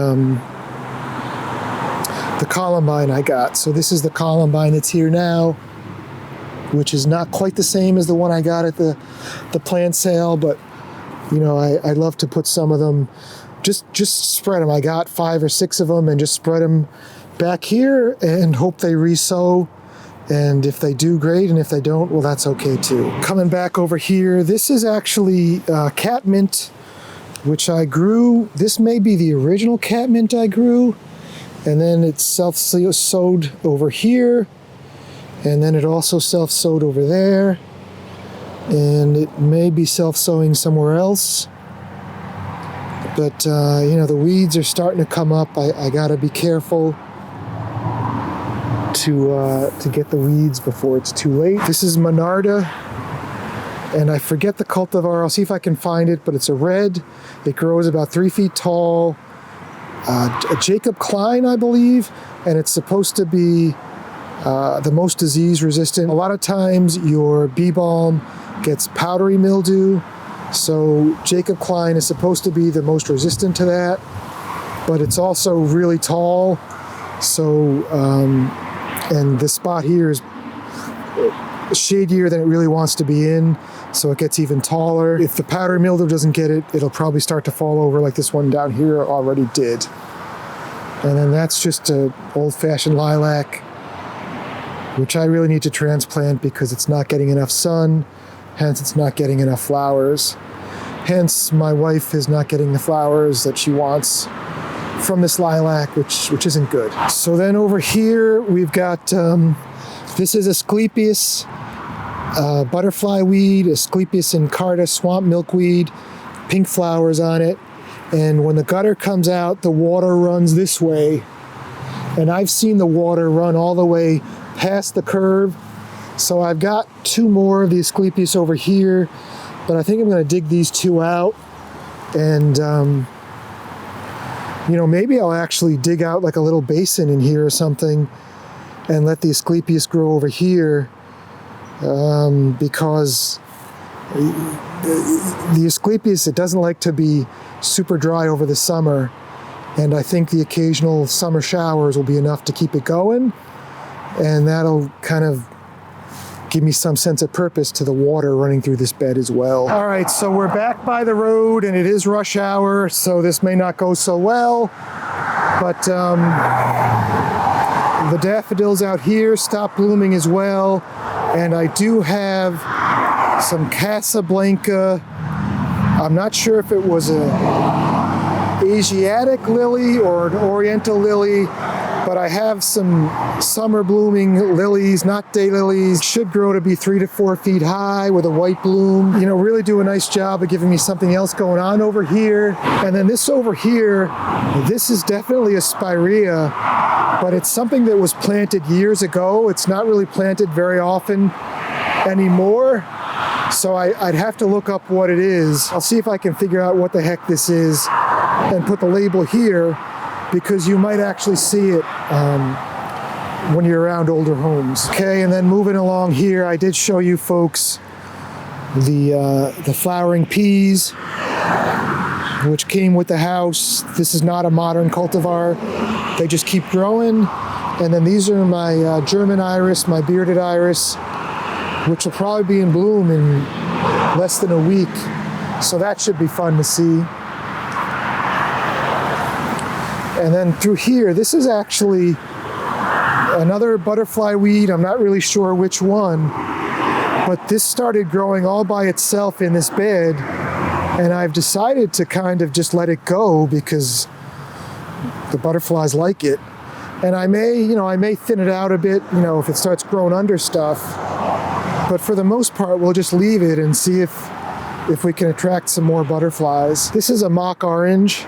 columbine I got. So this is the columbine that's here now, which is not quite the same as the one I got at the plant sale, but you know, I love to put some of them, just spread them. I got 5 or 6 of them and just spread them back here and hope they resow And if they do, great, and if they don't, well, that's okay too. Coming back over here, this is actually catmint, which I grew. This may be the original catmint I grew, and then it's self-sowed over here, and then it also self-sowed over there, and it may be self-sowing somewhere else. But you know, the weeds are starting to come up. I gotta be careful to get the weeds before it's too late. This is Monarda, and I forget the cultivar. I'll see if I can find it, but it's a red. It grows about 3 feet tall. A Jacob Klein, I believe, and it's supposed to be the most disease resistant. A lot of times your bee balm gets powdery mildew, so Jacob Klein is supposed to be the most resistant to that, but it's also really tall, so and this spot here is shadier than it really wants to be in, so it gets even taller. If the powdery mildew doesn't get it, it'll probably start to fall over like this one down here already did. And then that's just an old-fashioned lilac, which I really need to transplant because it's not getting enough sun, hence it's not getting enough flowers. Hence my wife is not getting the flowers that she wants from this lilac, which isn't good. So then over here we've got, this is Asclepias butterfly weed, Asclepias incarta swamp milkweed, pink flowers on it. And when the gutter comes out, the water runs this way. And I've seen the water run all the way past the curve. So I've got 2 more of the Asclepias over here, but I think I'm gonna dig these 2 out. And you know, maybe I'll actually dig out like a little basin in here or something and let the Asclepias grow over here, because the Asclepias, it doesn't like to be super dry over the summer, and I think the occasional summer showers will be enough to keep it going, and that'll kind of give me some sense of purpose to the water running through this bed as well. All right, so we're back by the road, and it is rush hour, so this may not go so well, but the daffodils out here stopped blooming as well, and I do have some Casablanca. I'm not sure if it was an Asiatic lily or an Oriental lily, but I have some summer blooming lilies, not daylilies. Should grow to be 3 to 4 feet high with a white bloom. You know, really do a nice job of giving me something else going on over here. And then this over here, this is definitely a spirea, but it's something that was planted years ago. It's not really planted very often anymore. So I'd have to look up what it is. I'll see if I can figure out what the heck this is and put the label here, because you might actually see it when you're around older homes. Okay, and then moving along here, I did show you folks the flowering peas, which came with the house. This is not a modern cultivar. They just keep growing. And then these are my German iris, my bearded iris, which will probably be in bloom in less than a week. So that should be fun to see. And then through here, this is actually another butterfly weed. I'm not really sure which one, but this started growing all by itself in this bed, and I've decided to kind of just let it go because the butterflies like it. And I may thin it out a bit, if it starts growing under stuff. But for the most part, we'll just leave it and see if we can attract some more butterflies. This is a mock orange.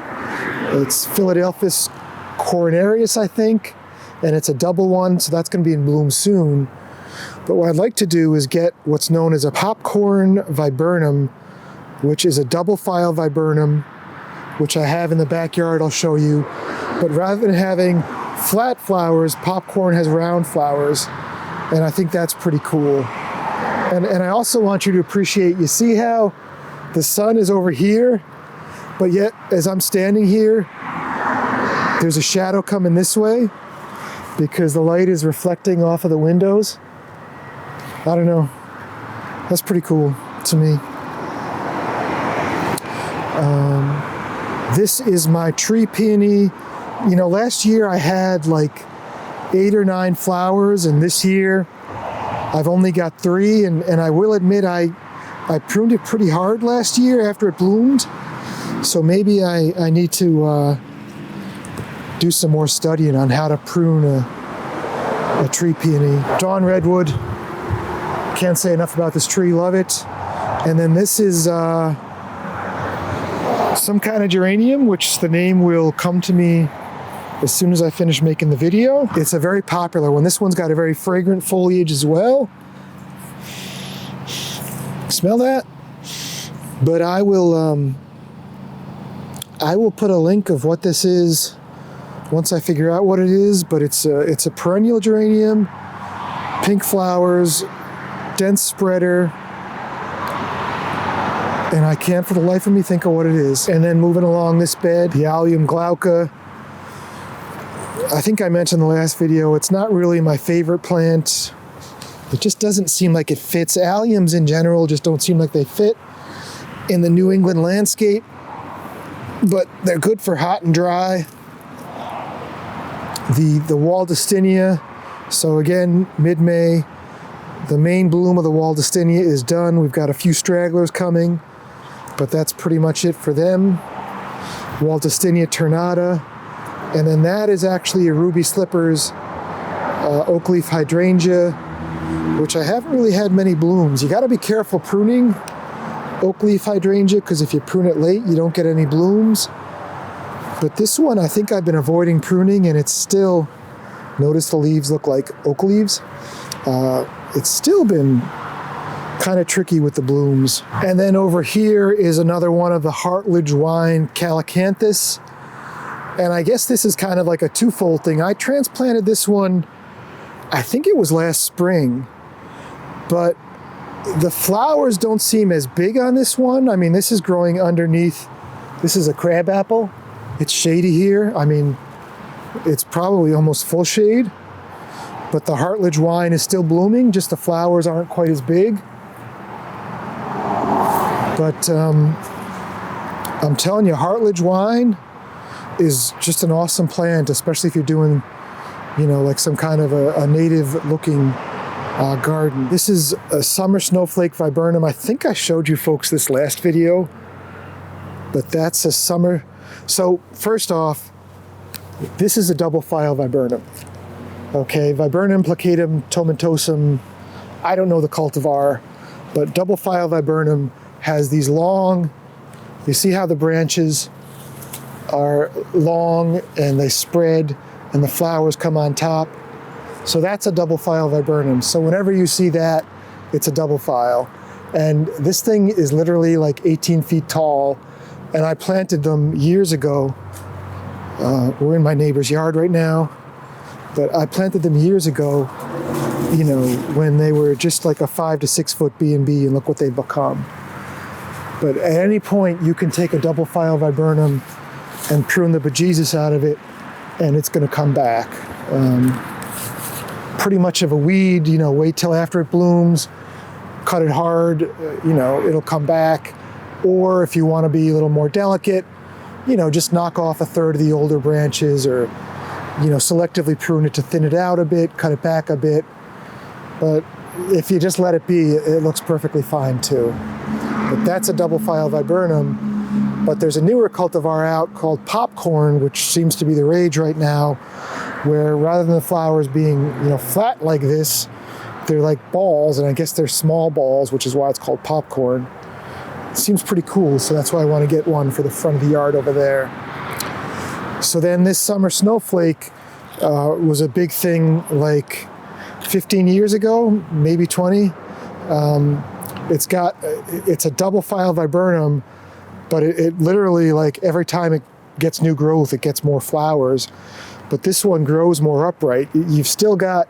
It's Philadelphus coronarius, I think, and it's a double one, so that's going to be in bloom soon. But what I'd like to do is get what's known as a popcorn viburnum, which is a double file viburnum, which I have in the backyard. I'll show you. But rather than having flat flowers, popcorn has round flowers, and I think that's pretty cool. And I also want you to appreciate, you see how the sun is over here, but yet as I'm standing here, there's a shadow coming this way because the light is reflecting off of the windows. I don't know. That's pretty cool to me. This is my tree peony. Last year I had like 8 or 9 flowers, and this year I've only got 3, and I will admit I pruned it pretty hard last year after it bloomed. So maybe I need to do some more studying on how to prune a tree peony. Dawn redwood. Can't say enough about this tree. Love it. And then this is some kind of geranium, which the name will come to me as soon as I finish making the video. It's a very popular one. This one's got a very fragrant foliage as well. Smell that? But I will put a link of what this is once I figure out what it is. But it's a perennial geranium, pink flowers, dense spreader, and I can't for the life of me think of what it is. And then moving along this bed, the Allium glauca. I think I mentioned in the last video, it's not really my favorite plant. It just doesn't seem like it fits. Alliums in general just don't seem like they fit in the New England landscape, but they're good for hot and dry. The Waldestinia, so again, mid-May, the main bloom of the Waldestinia is done. We've got a few stragglers coming, but that's pretty much it for them. Waldestinia ternata. And then that is actually a ruby slippers oak leaf hydrangea, which I haven't really had many blooms. You got to be careful pruning oak leaf hydrangea, because if you prune it late, you don't get any blooms. But this one, I think I've been avoiding pruning, and it's still, notice the leaves look like oak leaves. It's still been kind of tricky with the blooms. And then over here is another one of the Hartledge wine Calycanthus. And I guess this is kind of like a twofold thing. I transplanted this one, I think it was last spring, but the flowers don't seem as big on this one. I mean, this is growing underneath, this is a crabapple. It's shady here. I mean, it's probably almost full shade, but the Hartledge wine is still blooming, just the flowers aren't quite as big. But I'm telling you, Hartledge wine is just an awesome plant, especially if you're doing, you know, like some kind of a native looking garden. This is a summer snowflake viburnum. I think I showed you folks this last video, but that's a summer. So first off, this is a double file viburnum. Okay, Viburnum plicatum tomentosum. I don't know the cultivar, but double file viburnum has these long, you see how the branches are long and they spread and the flowers come on top. So that's a double file viburnum. So whenever you see that, it's a double file. And this thing is literally like 18 feet tall. And I planted them years ago. We're in my neighbor's yard right now, but I planted them years ago, you know, when they were just like a 5 to 6 foot B&B, and look what they've become. But at any point you can take a double file viburnum and prune the bejesus out of it, and it's going to come back. Pretty much of a weed, you know, wait till after it blooms, cut it hard, you know, it'll come back. Or if you want to be a little more delicate, you know, just knock off a third of the older branches, or, you know, selectively prune it to thin it out a bit, cut it back a bit. But if you just let it be, it looks perfectly fine too. But that's a double file viburnum. But there's a newer cultivar out called Popcorn, which seems to be the rage right now, where rather than the flowers being, you know, flat like this, they're like balls, and I guess they're small balls, which is why it's called Popcorn. It seems pretty cool, so that's why I want to get one for the front of the yard over there. So then this summer snowflake was a big thing like 15 years ago, maybe 20. It's a double file viburnum, but it literally, like, every time it gets new growth, it gets more flowers. But this one grows more upright. You've still got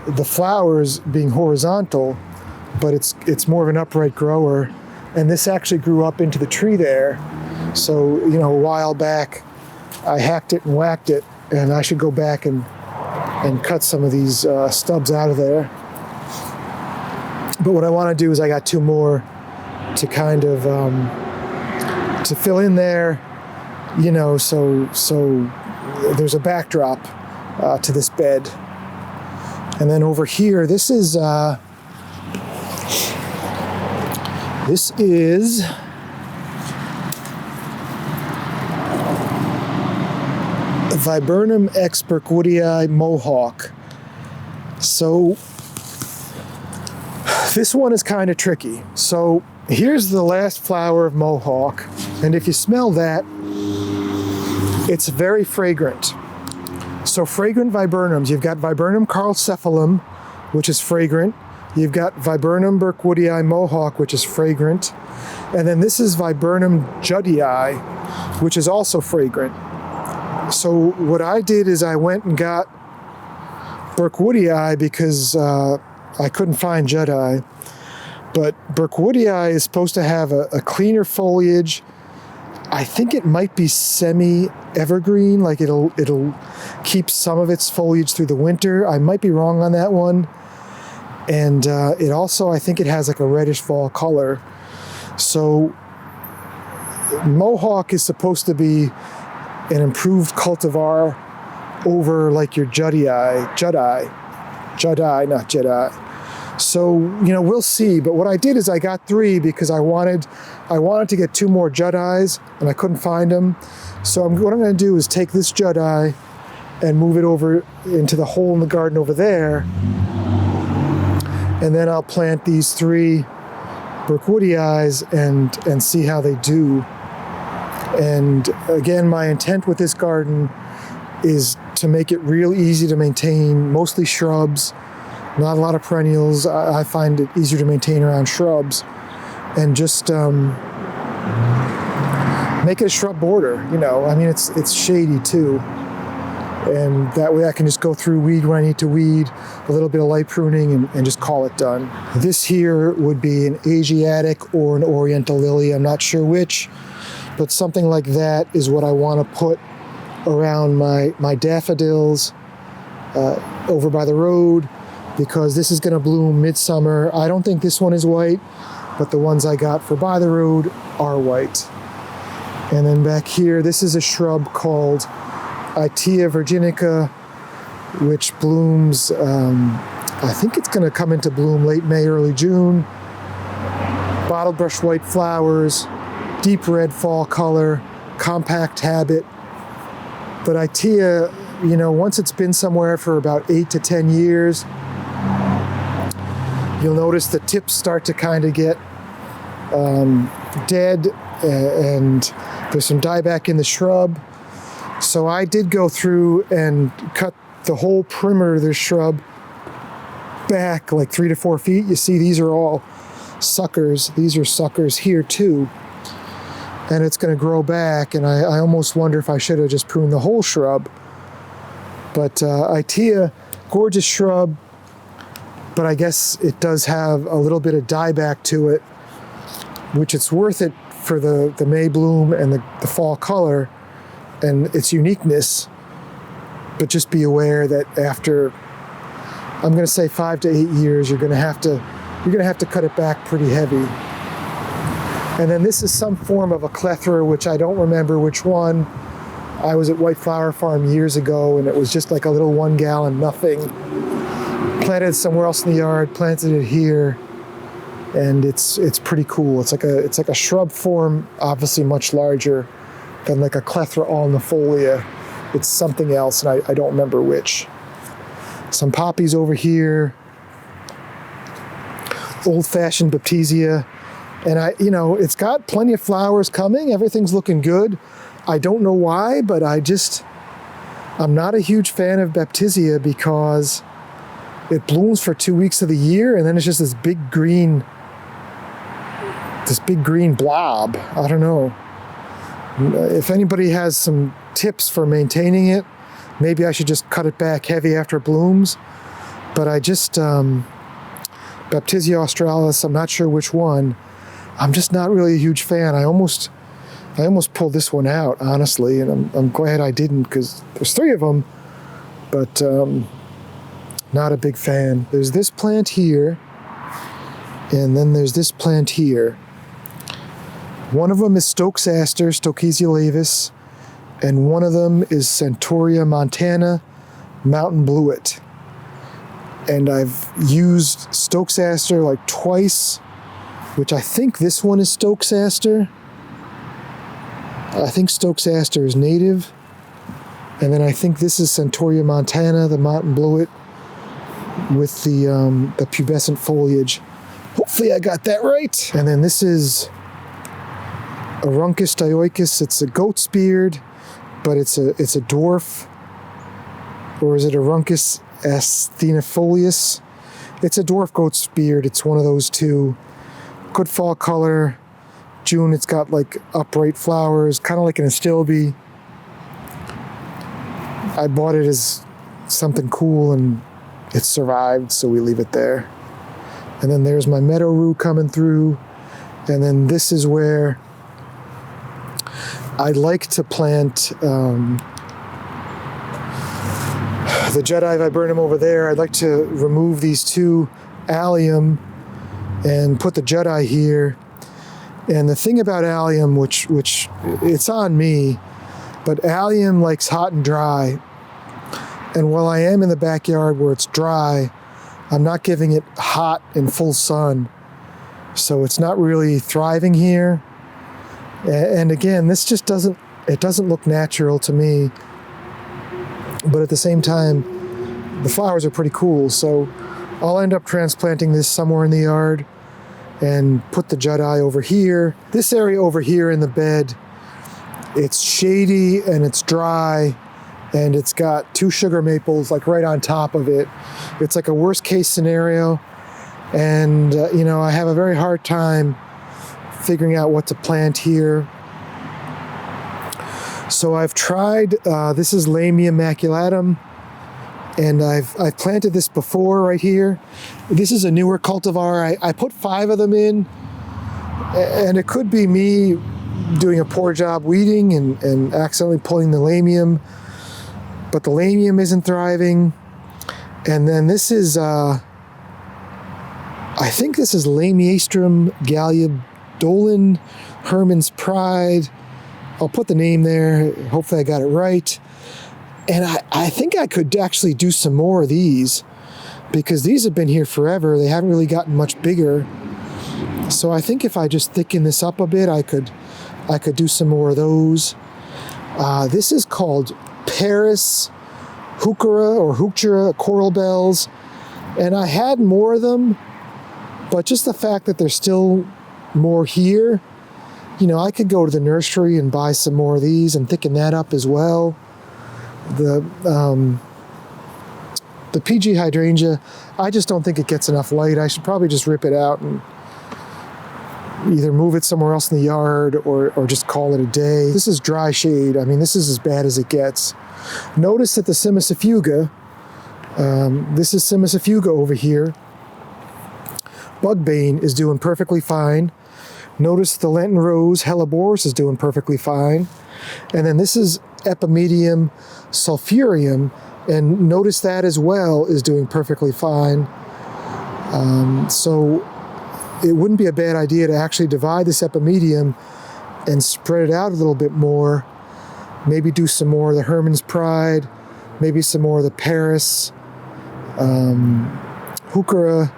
the flowers being horizontal, but it's more of an upright grower. And this actually grew up into the tree there. So, you know, a while back, I hacked it and whacked it, and I should go back and cut some of these stubs out of there. But what I want to do is I got 2 more to kind of to fill in there, you know, so there's a backdrop to this bed. And then over here, this is Viburnum X Burkwoodii Mohawk. So this one is kind of tricky. So here's the last flower of Mohawk, and if you smell that, it's very fragrant. So fragrant viburnums, you've got Viburnum carlcephalum, which is fragrant. You've got Viburnum Burkwoodii Mohawk, which is fragrant. And then this is Viburnum juddii, which is also fragrant. So what I did is I went and got Burkwoodii because I couldn't find juddii. But Burkwoodii is supposed to have a cleaner foliage. I think it might be semi-evergreen, like it'll keep some of its foliage through the winter. I might be wrong on that one. And it also, I think it has like a reddish fall color. So Mohawk is supposed to be an improved cultivar over like your juddii, not Jedi. So, you know, we'll see. But what I did is I got 3 because I wanted to get 2 more juddis and I couldn't find them. So what I'm going to do is take this juddii and move it over into the hole in the garden over there. And then I'll plant these 3 Burkwoodii and see how they do. And again, my intent with this garden is to make it real easy to maintain, mostly shrubs, not a lot of perennials. I find it easier to maintain around shrubs, and just make it a shrub border, you know. I mean, it's shady too. And that way I can just go through, weed when I need to weed, a little bit of light pruning, and just call it done. This here would be an Asiatic or an Oriental lily, I'm not sure which, but something like that is what I want to put around my daffodils over by the road, because this is going to bloom midsummer. I don't think this one is white, but the ones I got for by the road are white. And then back here, this is a shrub called Itea virginica, which blooms, I think it's going to come into bloom late May, early June. Bottle brush white flowers, deep red fall color, compact habit. But Itea, you know, once it's been somewhere for about 8 to 10 years, you'll notice the tips start to kind of get dead, and there's some dieback in the shrub. So I did go through and cut the whole perimeter of this shrub back like 3 to 4 feet. You see, these are all suckers. These are suckers here too. And it's going to grow back, and I almost wonder if I should have just pruned the whole shrub. But Itea, gorgeous shrub, but I guess it does have a little bit of dieback to it, which it's worth it for the May bloom and the fall color and its uniqueness. But just be aware that after, I'm going to say 5 to 8 years, you're going to have to cut it back pretty heavy. And then this is some form of a clethra, which I don't remember which one. I was at White Flower Farm years ago, and it was just like a little 1 gallon nothing. Planted it somewhere else in the yard, planted it here, and it's pretty cool. It's like a shrub form, obviously much larger than like a clethra alnifolia. It's something else, and I don't remember which. Some poppies over here, old-fashioned baptisia. And it's got plenty of flowers coming. Everything's looking good. I don't know why, but I'm not a huge fan of baptisia because it blooms for 2 weeks of the year, and then it's just this big green blob. I don't know. If anybody has some tips for maintaining it, maybe I should just cut it back heavy after it blooms. But Baptisia australis, I'm not sure which one. I'm just not really a huge fan. I almost pulled this one out, honestly, and I'm glad I didn't, because there's 3 of them, but not a big fan. There's this plant here, and then there's this plant here. One of them is Stokes aster, Stokesia laevis, and one of them is Centaurea montana, mountain bluet. And I've used Stokes aster like twice, which I think this one is Stokes aster. I think Stokes aster is native. And then I think this is Centaurea montana, the mountain blewit with the pubescent foliage. Hopefully I got that right. And then this is Aruncus dioicus. It's a goat's beard, but it's a dwarf. Or is it Aruncus asthenopholius? It's a dwarf goat's beard. It's one of those two. Good fall color. June, it's got like upright flowers, kind of like an astilbe. I bought it as something cool and it survived, so we leave it there. And then there's my meadow rue coming through. And then this is where I'd like to plant the Jedi viburnum over there. I'd like to remove these two allium and put the Jedi here. And the thing about allium, which it's on me, but allium likes hot and dry. And while I am in the backyard where it's dry, I'm not giving it hot and full sun. So it's not really thriving here. And again, this just doesn't look natural to me. But at the same time, the flowers are pretty cool. So I'll end up transplanting this somewhere in the yard and put the Jedi over here. This area over here in the bed, it's shady and it's dry, and it's got two sugar maples like right on top of it. It's like a worst case scenario. And you know, I have a very hard time figuring out what to plant here. So I've tried, this is Lamia maculatum, and I've planted this before right here. This is a newer cultivar. I put 5 of them in, and it could be me doing a poor job weeding and accidentally pulling the lamium, but the lamium isn't thriving. And then this is, I think this is Lamiastrum galliodolin, Herman's Pride. I'll put the name there. Hopefully I got it right. And I think I could actually do some more of these because these have been here forever. They haven't really gotten much bigger. So I think if I just thicken this up a bit, I could do some more of those. This is called Paris Heuchera or Heuchera coral bells. And I had more of them, but just the fact that there's still more here, you know, I could go to the nursery and buy some more of these and thicken that up as well. The PG hydrangea, I just don't think it gets enough light. I should probably just rip it out and either move it somewhere else in the yard or just call it a day. This is dry shade. I mean, this is as bad as it gets. Notice that the Simicifuga, this is Simicifuga over here. Bugbane is doing perfectly fine. Notice the Lenten Rose, Helleborus, is doing perfectly fine. And then this is Epimedium sulphureum, and notice that as well is doing perfectly fine. So it wouldn't be a bad idea to actually divide this Epimedium and spread it out a little bit more. Maybe do some more of the Herman's Pride, maybe some more of the Paris, Heuchera,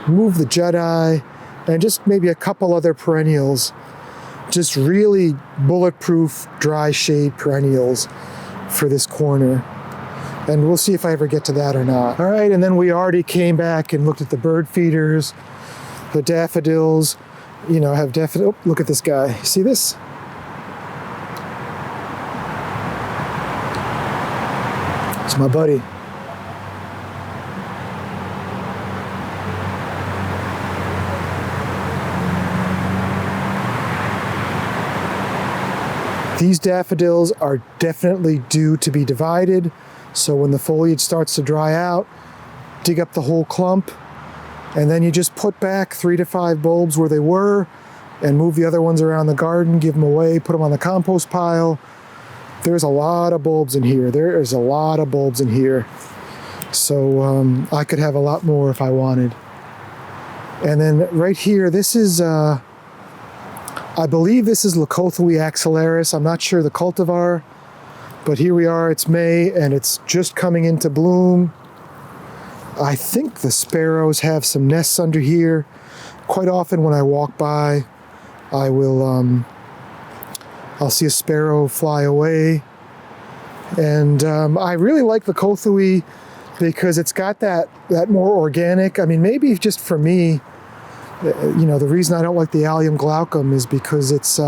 move the Jedi, and just maybe a couple other perennials. Just really bulletproof, dry shade perennials for this corner. And we'll see if I ever get to that or not. All right, and then we already came back and looked at the bird feeders, the daffodils. You know, have daffodil. Oh, look at this guy. See this? It's my buddy. These daffodils are definitely due to be divided. So when the foliage starts to dry out, dig up the whole clump, and then you just put back 3 to 5 bulbs where they were and move the other ones around the garden, give them away, put them on the compost pile. There's a lot of bulbs in here. There is a lot of bulbs in here. So I could have a lot more if I wanted. And then right here, this is, I believe this is Leucothoe axillaris. I'm not sure the cultivar, but here we are. It's May and it's just coming into bloom. I think the sparrows have some nests under here. Quite often when I walk by, I will, I'll see a sparrow fly away. And I really like the Kothui because it's got that more organic. I mean, maybe just for me, you know, the reason I don't like the Allium glaucum is because it's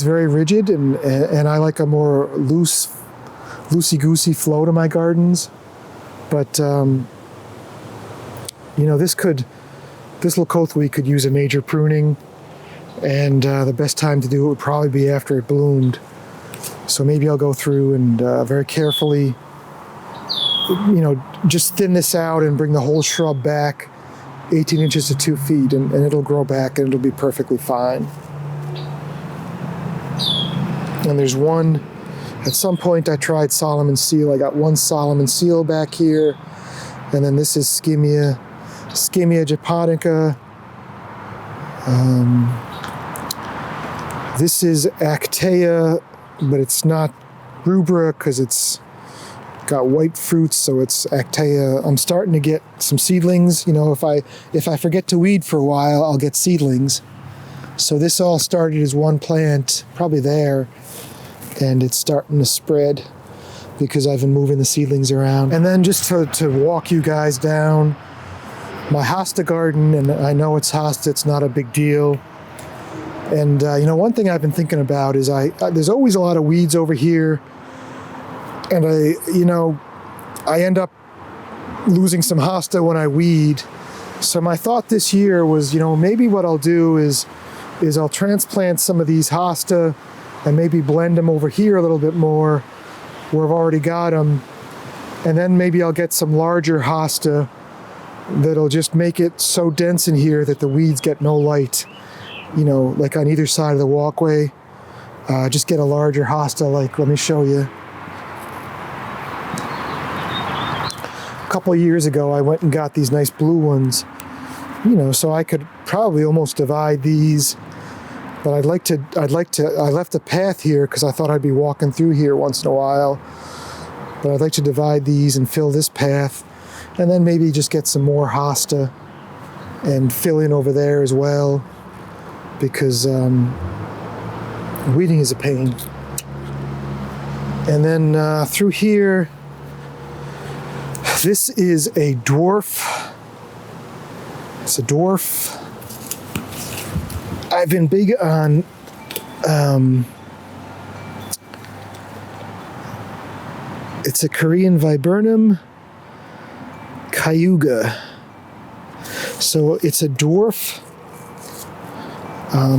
very rigid, and I like a more loosey-goosey flow to my gardens. But you know, this little Kothui could use a major pruning, and the best time to do it would probably be after it bloomed. So maybe I'll go through and very carefully, you know, just thin this out and bring the whole shrub back 18 inches to 2 feet, and it'll grow back and it'll be perfectly fine. And there's one, at some point I tried Solomon seal. I got one Solomon seal back here, and then this is Skimmia japonica. This is Actea, but it's not rubra because it's got white fruits, so it's Actea. I'm starting to get some seedlings. You know, if I forget to weed for a while, I'll get seedlings. So this all started as one plant, probably there, and it's starting to spread because I've been moving the seedlings around. And then just to walk you guys down my hosta garden, and I know it's hosta, it's not a big deal. And you know, one thing I've been thinking about is there's always a lot of weeds over here, and I end up losing some hosta when I weed. So my thought this year was, you know, maybe what I'll do is I'll transplant some of these hosta and maybe blend them over here a little bit more where I've already got them, and then maybe I'll get some larger hosta that'll just make it so dense in here that the weeds get no light, you know, like on either side of the walkway. Just get a larger hosta, like, let me show you. A couple of years ago I went and got these nice blue ones, you know, so I could probably almost divide these, but I left a path here because I thought I'd be walking through here once in a while, but I'd like to divide these and fill this path, and then maybe just get some more hosta and fill in over there as well, because weeding is a pain. And then through here, this is a dwarf. It's a dwarf. I've been big on it's a Korean viburnum cayuga. So it's a dwarf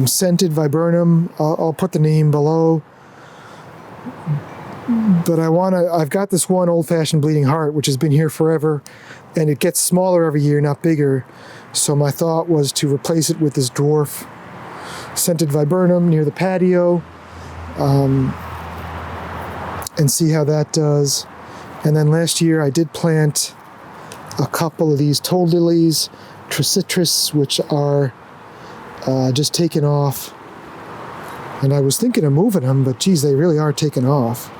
scented viburnum. I'll put the name below. But I've got this one old-fashioned bleeding heart, which has been here forever, and it gets smaller every year, not bigger. So my thought was to replace it with this dwarf scented viburnum near the patio, and see how that does. And then last year I did plant a couple of these toad lilies, Tricitrus, which are just taken off. And I was thinking of moving them, but geez, they really are taking off.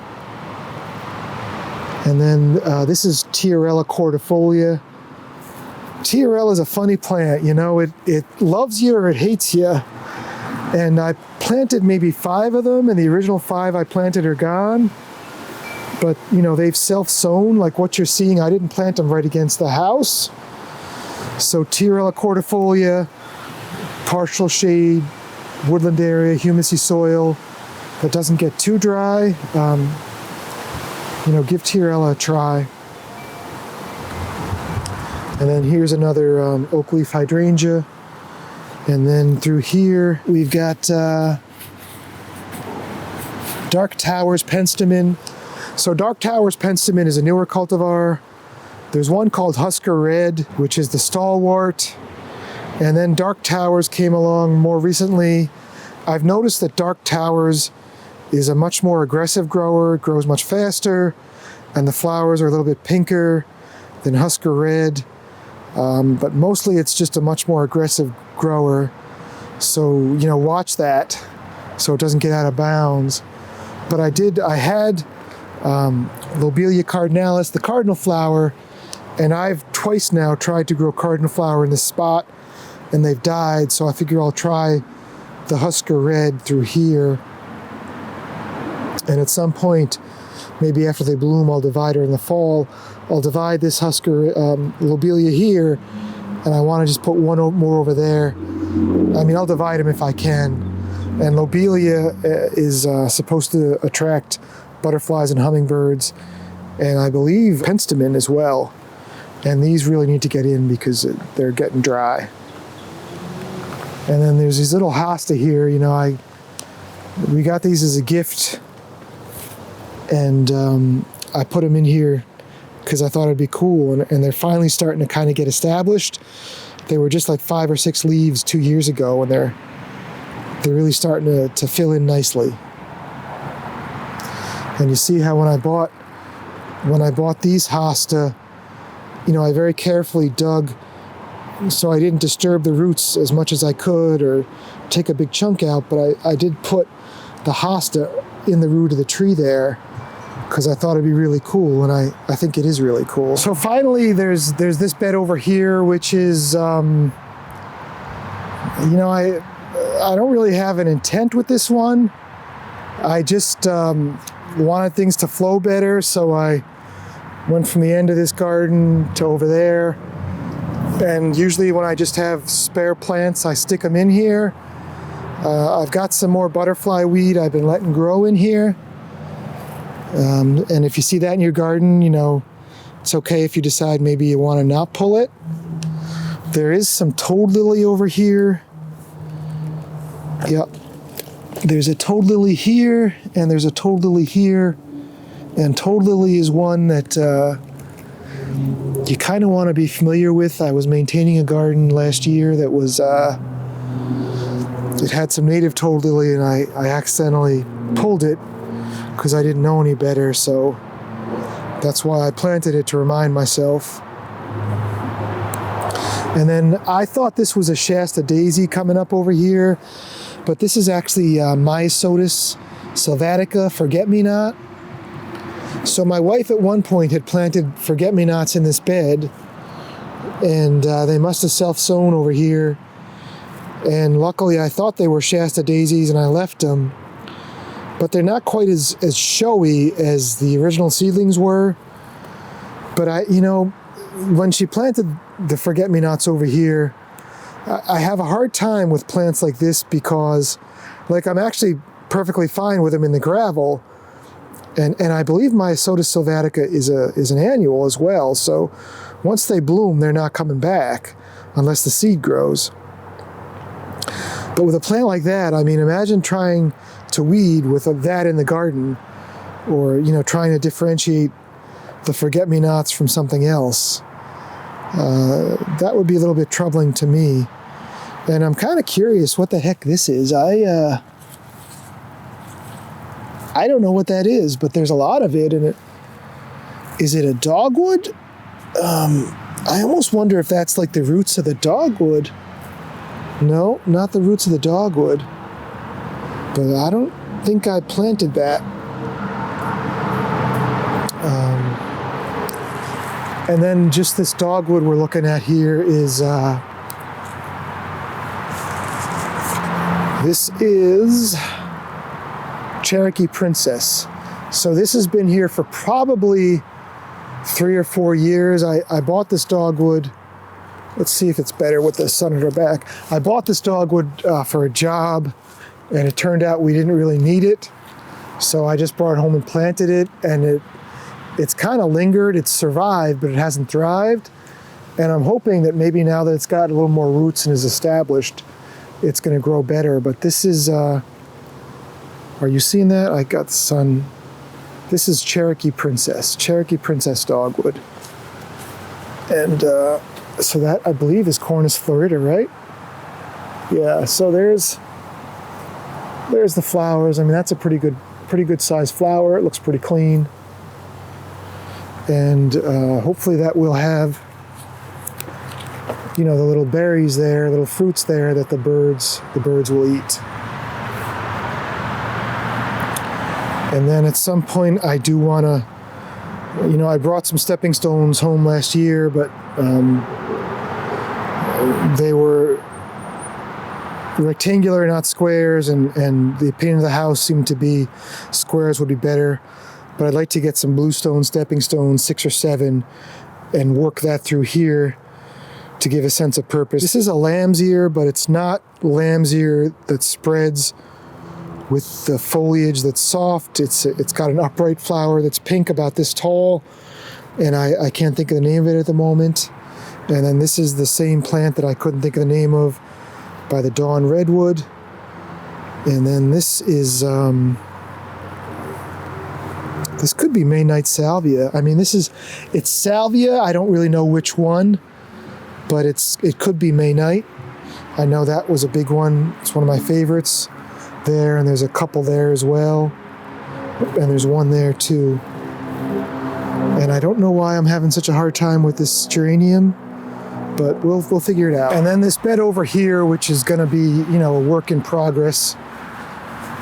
And then this is Tiarella cordifolia. Tiarella is a funny plant, you know, it loves you or it hates you. And I planted maybe 5 of them, and the original 5 I planted are gone. But, you know, they've self-sown, like what you're seeing. I didn't plant them right against the house. So Tiarella cordifolia, partial shade, woodland area, humusy soil that doesn't get too dry. You know, give Tiarella a try. And then here's another oak leaf hydrangea. And then through here, we've got Dark Towers penstemon. So Dark Towers penstemon is a newer cultivar. There's one called Husker Red, which is the stalwart. And then Dark Towers came along more recently. I've noticed that Dark Towers is a much more aggressive grower. It grows much faster, and the flowers are a little bit pinker than Husker Red. But mostly it's just a much more aggressive grower. So, you know, watch that so it doesn't get out of bounds. But I had Lobelia cardinalis, the cardinal flower, and I've twice now tried to grow cardinal flower in this spot, and they've died, so I figure I'll try the Husker Red through here. And at some point, maybe after they bloom, I'll divide her in the fall. I'll divide this Husker Lobelia here, and I want to just put one more over there. I mean, I'll divide them if I can. And Lobelia is supposed to attract butterflies and hummingbirds, and I believe penstemon as well. And these really need to get in because they're getting dry. And then there's these little hosta here. You know, we got these as a gift, and I put them in here because I thought it'd be cool. And they're finally starting to kind of get established. They were just like 5 or 6 leaves 2 years ago, and they're really starting to fill in nicely. And you see how when I bought these hosta, you know, I very carefully dug so I didn't disturb the roots as much as I could or take a big chunk out, but I did put the hosta in the root of the tree there because I thought it'd be really cool, and I think it is really cool. So finally, there's this bed over here, which is, you know, I don't really have an intent with this one. I just wanted things to flow better, so I went from the end of this garden to over there. And usually when I just have spare plants, I stick them in here. I've got some more butterfly weed I've been letting grow in here. And if you see that in your garden, you know, it's okay if you decide maybe you want to not pull it. There is some toad lily over here. Yep. There's a toad lily here, and there's a toad lily here. And toad lily is one that you kind of want to be familiar with. I was maintaining a garden last year that was, it had some native toad lily, and I accidentally pulled it because I didn't know any better, so that's why I planted it, to remind myself. And then I thought this was a Shasta daisy coming up over here, but this is actually Myosotis sylvatica forget-me-not. So my wife at one point had planted forget-me-nots in this bed, and they must have self-sown over here. And luckily I thought they were Shasta daisies, and I left them. But they're not quite as showy as the original seedlings were. But you know, when she planted the forget-me-nots over here, I have a hard time with plants like this because, like, I'm actually perfectly fine with them in the gravel. And I believe Myosotis sylvatica is an annual as well. So once they bloom, they're not coming back unless the seed grows. But with a plant like that, I mean, imagine trying to weed with that in the garden, or, you know, trying to differentiate the forget-me-nots from something else. That would be a little bit troubling to me. And I'm kind of curious what the heck this is. I don't know what that is, but there's a lot of it, and is it a dogwood? I almost wonder if that's like the roots of the dogwood. No, not the roots of the dogwood. But I don't think I planted that. And then just this dogwood we're looking at here is, this is Cherokee Princess. So this has been here for probably 3 or 4 years. I bought this dogwood. Let's see if it's better with the sun at our back. I bought this dogwood for a job, and it turned out we didn't really need it. So I just brought it home and planted it, and it's kind of lingered. It's survived, but it hasn't thrived. And I'm hoping that maybe now that it's got a little more roots and is established, it's going to grow better. But this is, are you seeing that? I got the sun. This is Cherokee Princess dogwood. And so that, I believe, is Cornus florida, right? Yeah, so there's the flowers. I mean, that's a pretty good sized flower. It looks pretty clean. And hopefully that will have, you know, the little berries there, little fruits there that the birds will eat. And then at some point I do want to, you know, I brought some stepping stones home last year, but they were rectangular, not squares, and the opinion of the house seemed to be squares would be better. But I'd like to get some bluestone stepping stones, 6 or 7, and work that through here to give a sense of purpose. This is a lamb's ear, but it's not lamb's ear that spreads with the foliage that's soft. It's got an upright flower that's pink, about this tall, and I can't think of the name of it at the moment. And then this is the same plant that I couldn't think of the name of, by the Dawn Redwood. And then this is, this could be May Night Salvia. I mean, it's salvia. I don't really know which one, but it could be May Night. I know that was a big one. It's one of my favorites there, and there's a couple there as well. And there's one there too. And I don't know why I'm having such a hard time with this geranium, but we'll figure it out. And then this bed over here, which is gonna be, you know, a work in progress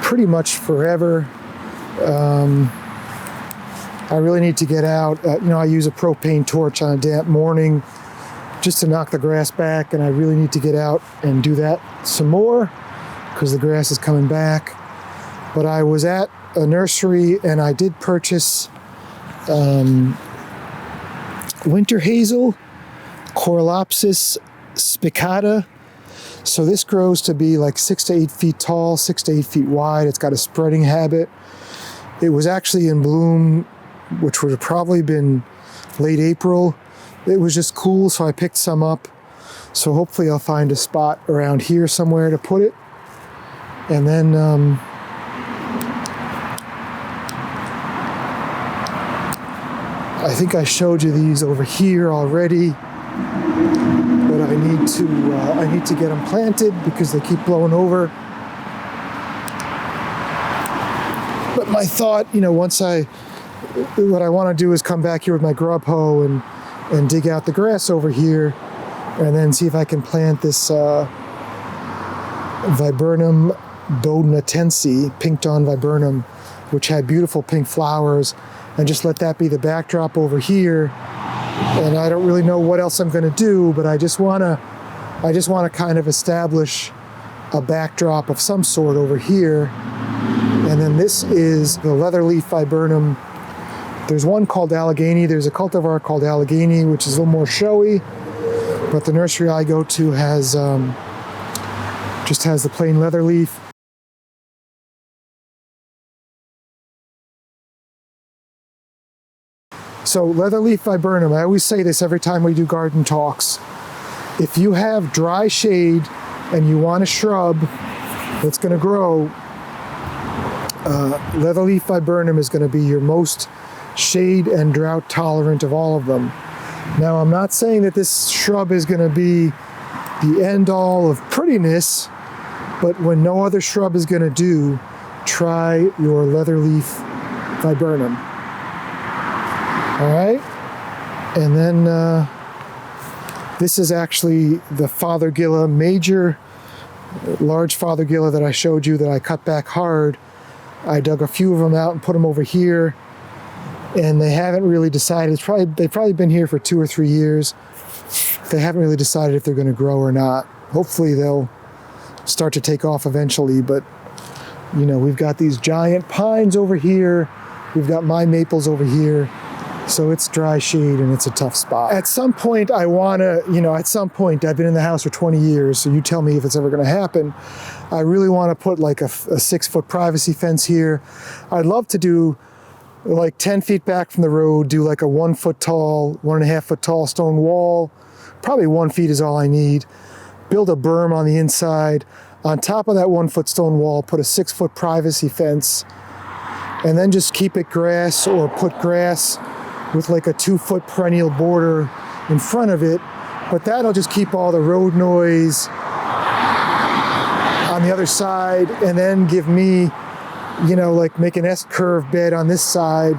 pretty much forever. I really need to get out. You know, I use a propane torch on a damp morning just to knock the grass back, and I really need to get out and do that some more because the grass is coming back. But I was at a nursery and I did purchase winter hazel, Corylopsis spicata. So this grows to be like 6 to 8 feet tall, 6 to 8 feet wide. It's got a spreading habit. It was actually in bloom, which would have probably been late April. It was just cool, so I picked some up. So hopefully I'll find a spot around here somewhere to put it. And then I think I showed you these over here already, but I need to get them planted because they keep blowing over. But my thought, you know, what I want to do is come back here with my grub hoe and dig out the grass over here, and then see if I can plant this Viburnum boudinense, pink dawn viburnum, which had beautiful pink flowers, and just let that be the backdrop over here. And I don't really know what else I'm going to do, but I just want to kind of establish a backdrop of some sort over here. And then this is the leatherleaf viburnum. There's one called Allegheny. There's a cultivar called Allegheny, which is a little more showy, but the nursery I go to has just has the plain leatherleaf. So leatherleaf viburnum, I always say this every time we do garden talks. If you have dry shade and you want a shrub that's going to grow, leatherleaf viburnum is going to be your most shade and drought tolerant of all of them. Now, I'm not saying that this shrub is going to be the end all of prettiness, but when no other shrub is going to do, try your leatherleaf viburnum. All right, and then this is actually the Fothergilla, large Fothergilla that I showed you that I cut back hard. I dug a few of them out and put them over here, and they haven't really decided. They've probably been here for 2 or 3 years. They haven't really decided if they're going to grow or not. Hopefully they'll start to take off eventually, but you know, we've got these giant pines over here. We've got my maples over here. So it's dry shade and it's a tough spot. At some point I want to, you know, I've been in the house for 20 years, so you tell me if it's ever going to happen. I really want to put like a 6-foot privacy fence here. I'd love to do like 10 feet back from the road, do like a 1 foot tall, 1.5 foot tall stone wall. Probably 1 feet is all I need. Build a berm on the inside. On top of that 1 foot stone wall, put a 6-foot privacy fence, and then just keep it grass or put grass with like a 2-foot perennial border in front of it, but that'll just keep all the road noise on the other side, and then give me, you know, like make an S-curve bed on this side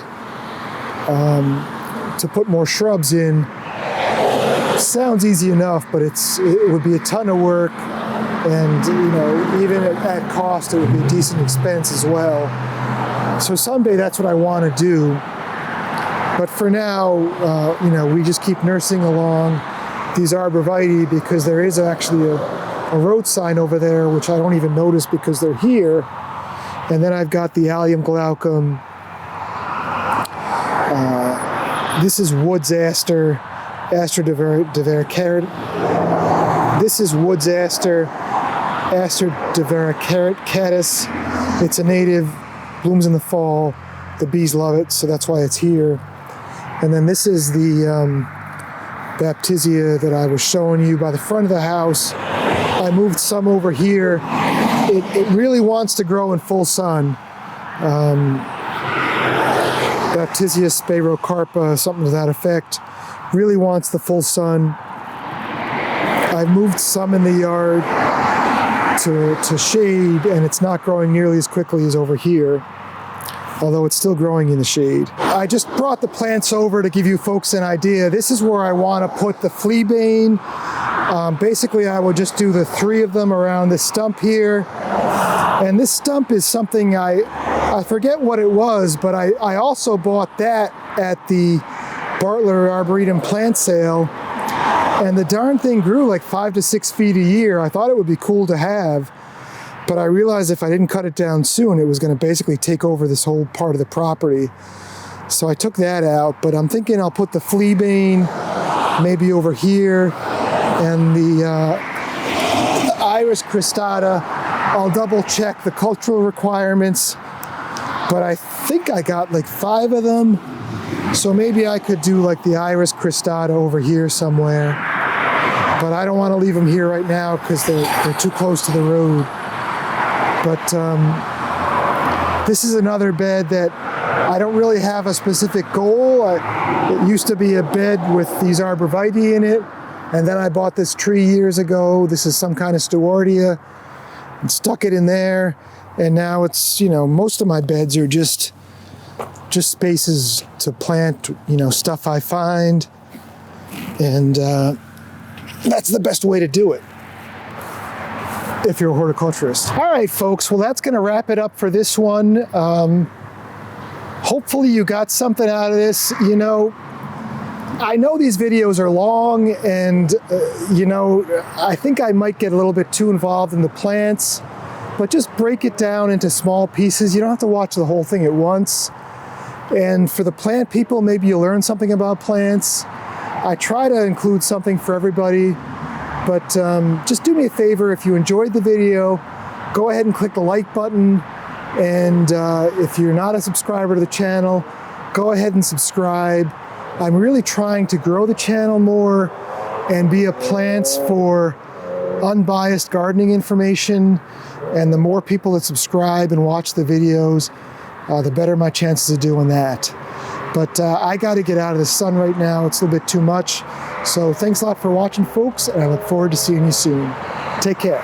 to put more shrubs in. Sounds easy enough, but it would be a ton of work, and you know, even at cost, it would be a decent expense as well. So someday that's what I want to do. But for now, you know, we just keep nursing along these arborvitae because there is actually a road sign over there, which I don't even notice because they're here. And then I've got the Allium glaucum. This is Woods Aster, Aster divaricatus. This is Woods Aster, Aster divaricatus. It's a native, blooms in the fall. The bees love it, so that's why it's here. And then this is the Baptisia that I was showing you by the front of the house. I moved some over here. It really wants to grow in full sun. Baptisia spirocarpa, something to that effect. Really wants the full sun. I've moved some in the yard to shade, and it's not growing nearly as quickly as over here, although it's still growing in the shade. I just brought the plants over to give you folks an idea. This is where I want to put the fleabane. Basically, I will just do the 3 of them around this stump here. And this stump is something I forget what it was, but I also bought that at the Bartlett Arboretum plant sale. And the darn thing grew like 5 to 6 feet a year. I thought it would be cool to have, but I realized if I didn't cut it down soon, it was going to basically take over this whole part of the property. So I took that out, but I'm thinking I'll put the fleabane maybe over here, and the Iris cristata. I'll double check the cultural requirements, but I think I got like 5 of them. So maybe I could do like the Iris cristata over here somewhere, but I don't want to leave them here right now because they're too close to the road. But this is another bed that I don't really have a specific goal. It used to be a bed with these arborvitae in it, and then I bought this tree years ago. This is some kind of Stewartia, and stuck it in there, and now it's, you know, most of my beds are just spaces to plant, you know, stuff I find, and that's the best way to do it if you're a horticulturist. All right, folks, well, that's going to wrap it up for this one. Hopefully you got something out of this. You know, I know these videos are long, and you know, I think I might get a little bit too involved in the plants, but just break it down into small pieces. You don't have to watch the whole thing at once. And for the plant people, maybe you learn something about plants. I try to include something for everybody, but just do me a favor. If you enjoyed the video, go ahead and click the like button. And if you're not a subscriber to the channel, go ahead and subscribe. I'm really trying to grow the channel more and be a Plants for unbiased gardening information. And the more people that subscribe and watch the videos, the better my chances of doing that. But I got to get out of the sun right now. It's a little bit too much. So thanks a lot for watching, folks, and I look forward to seeing you soon. Take care.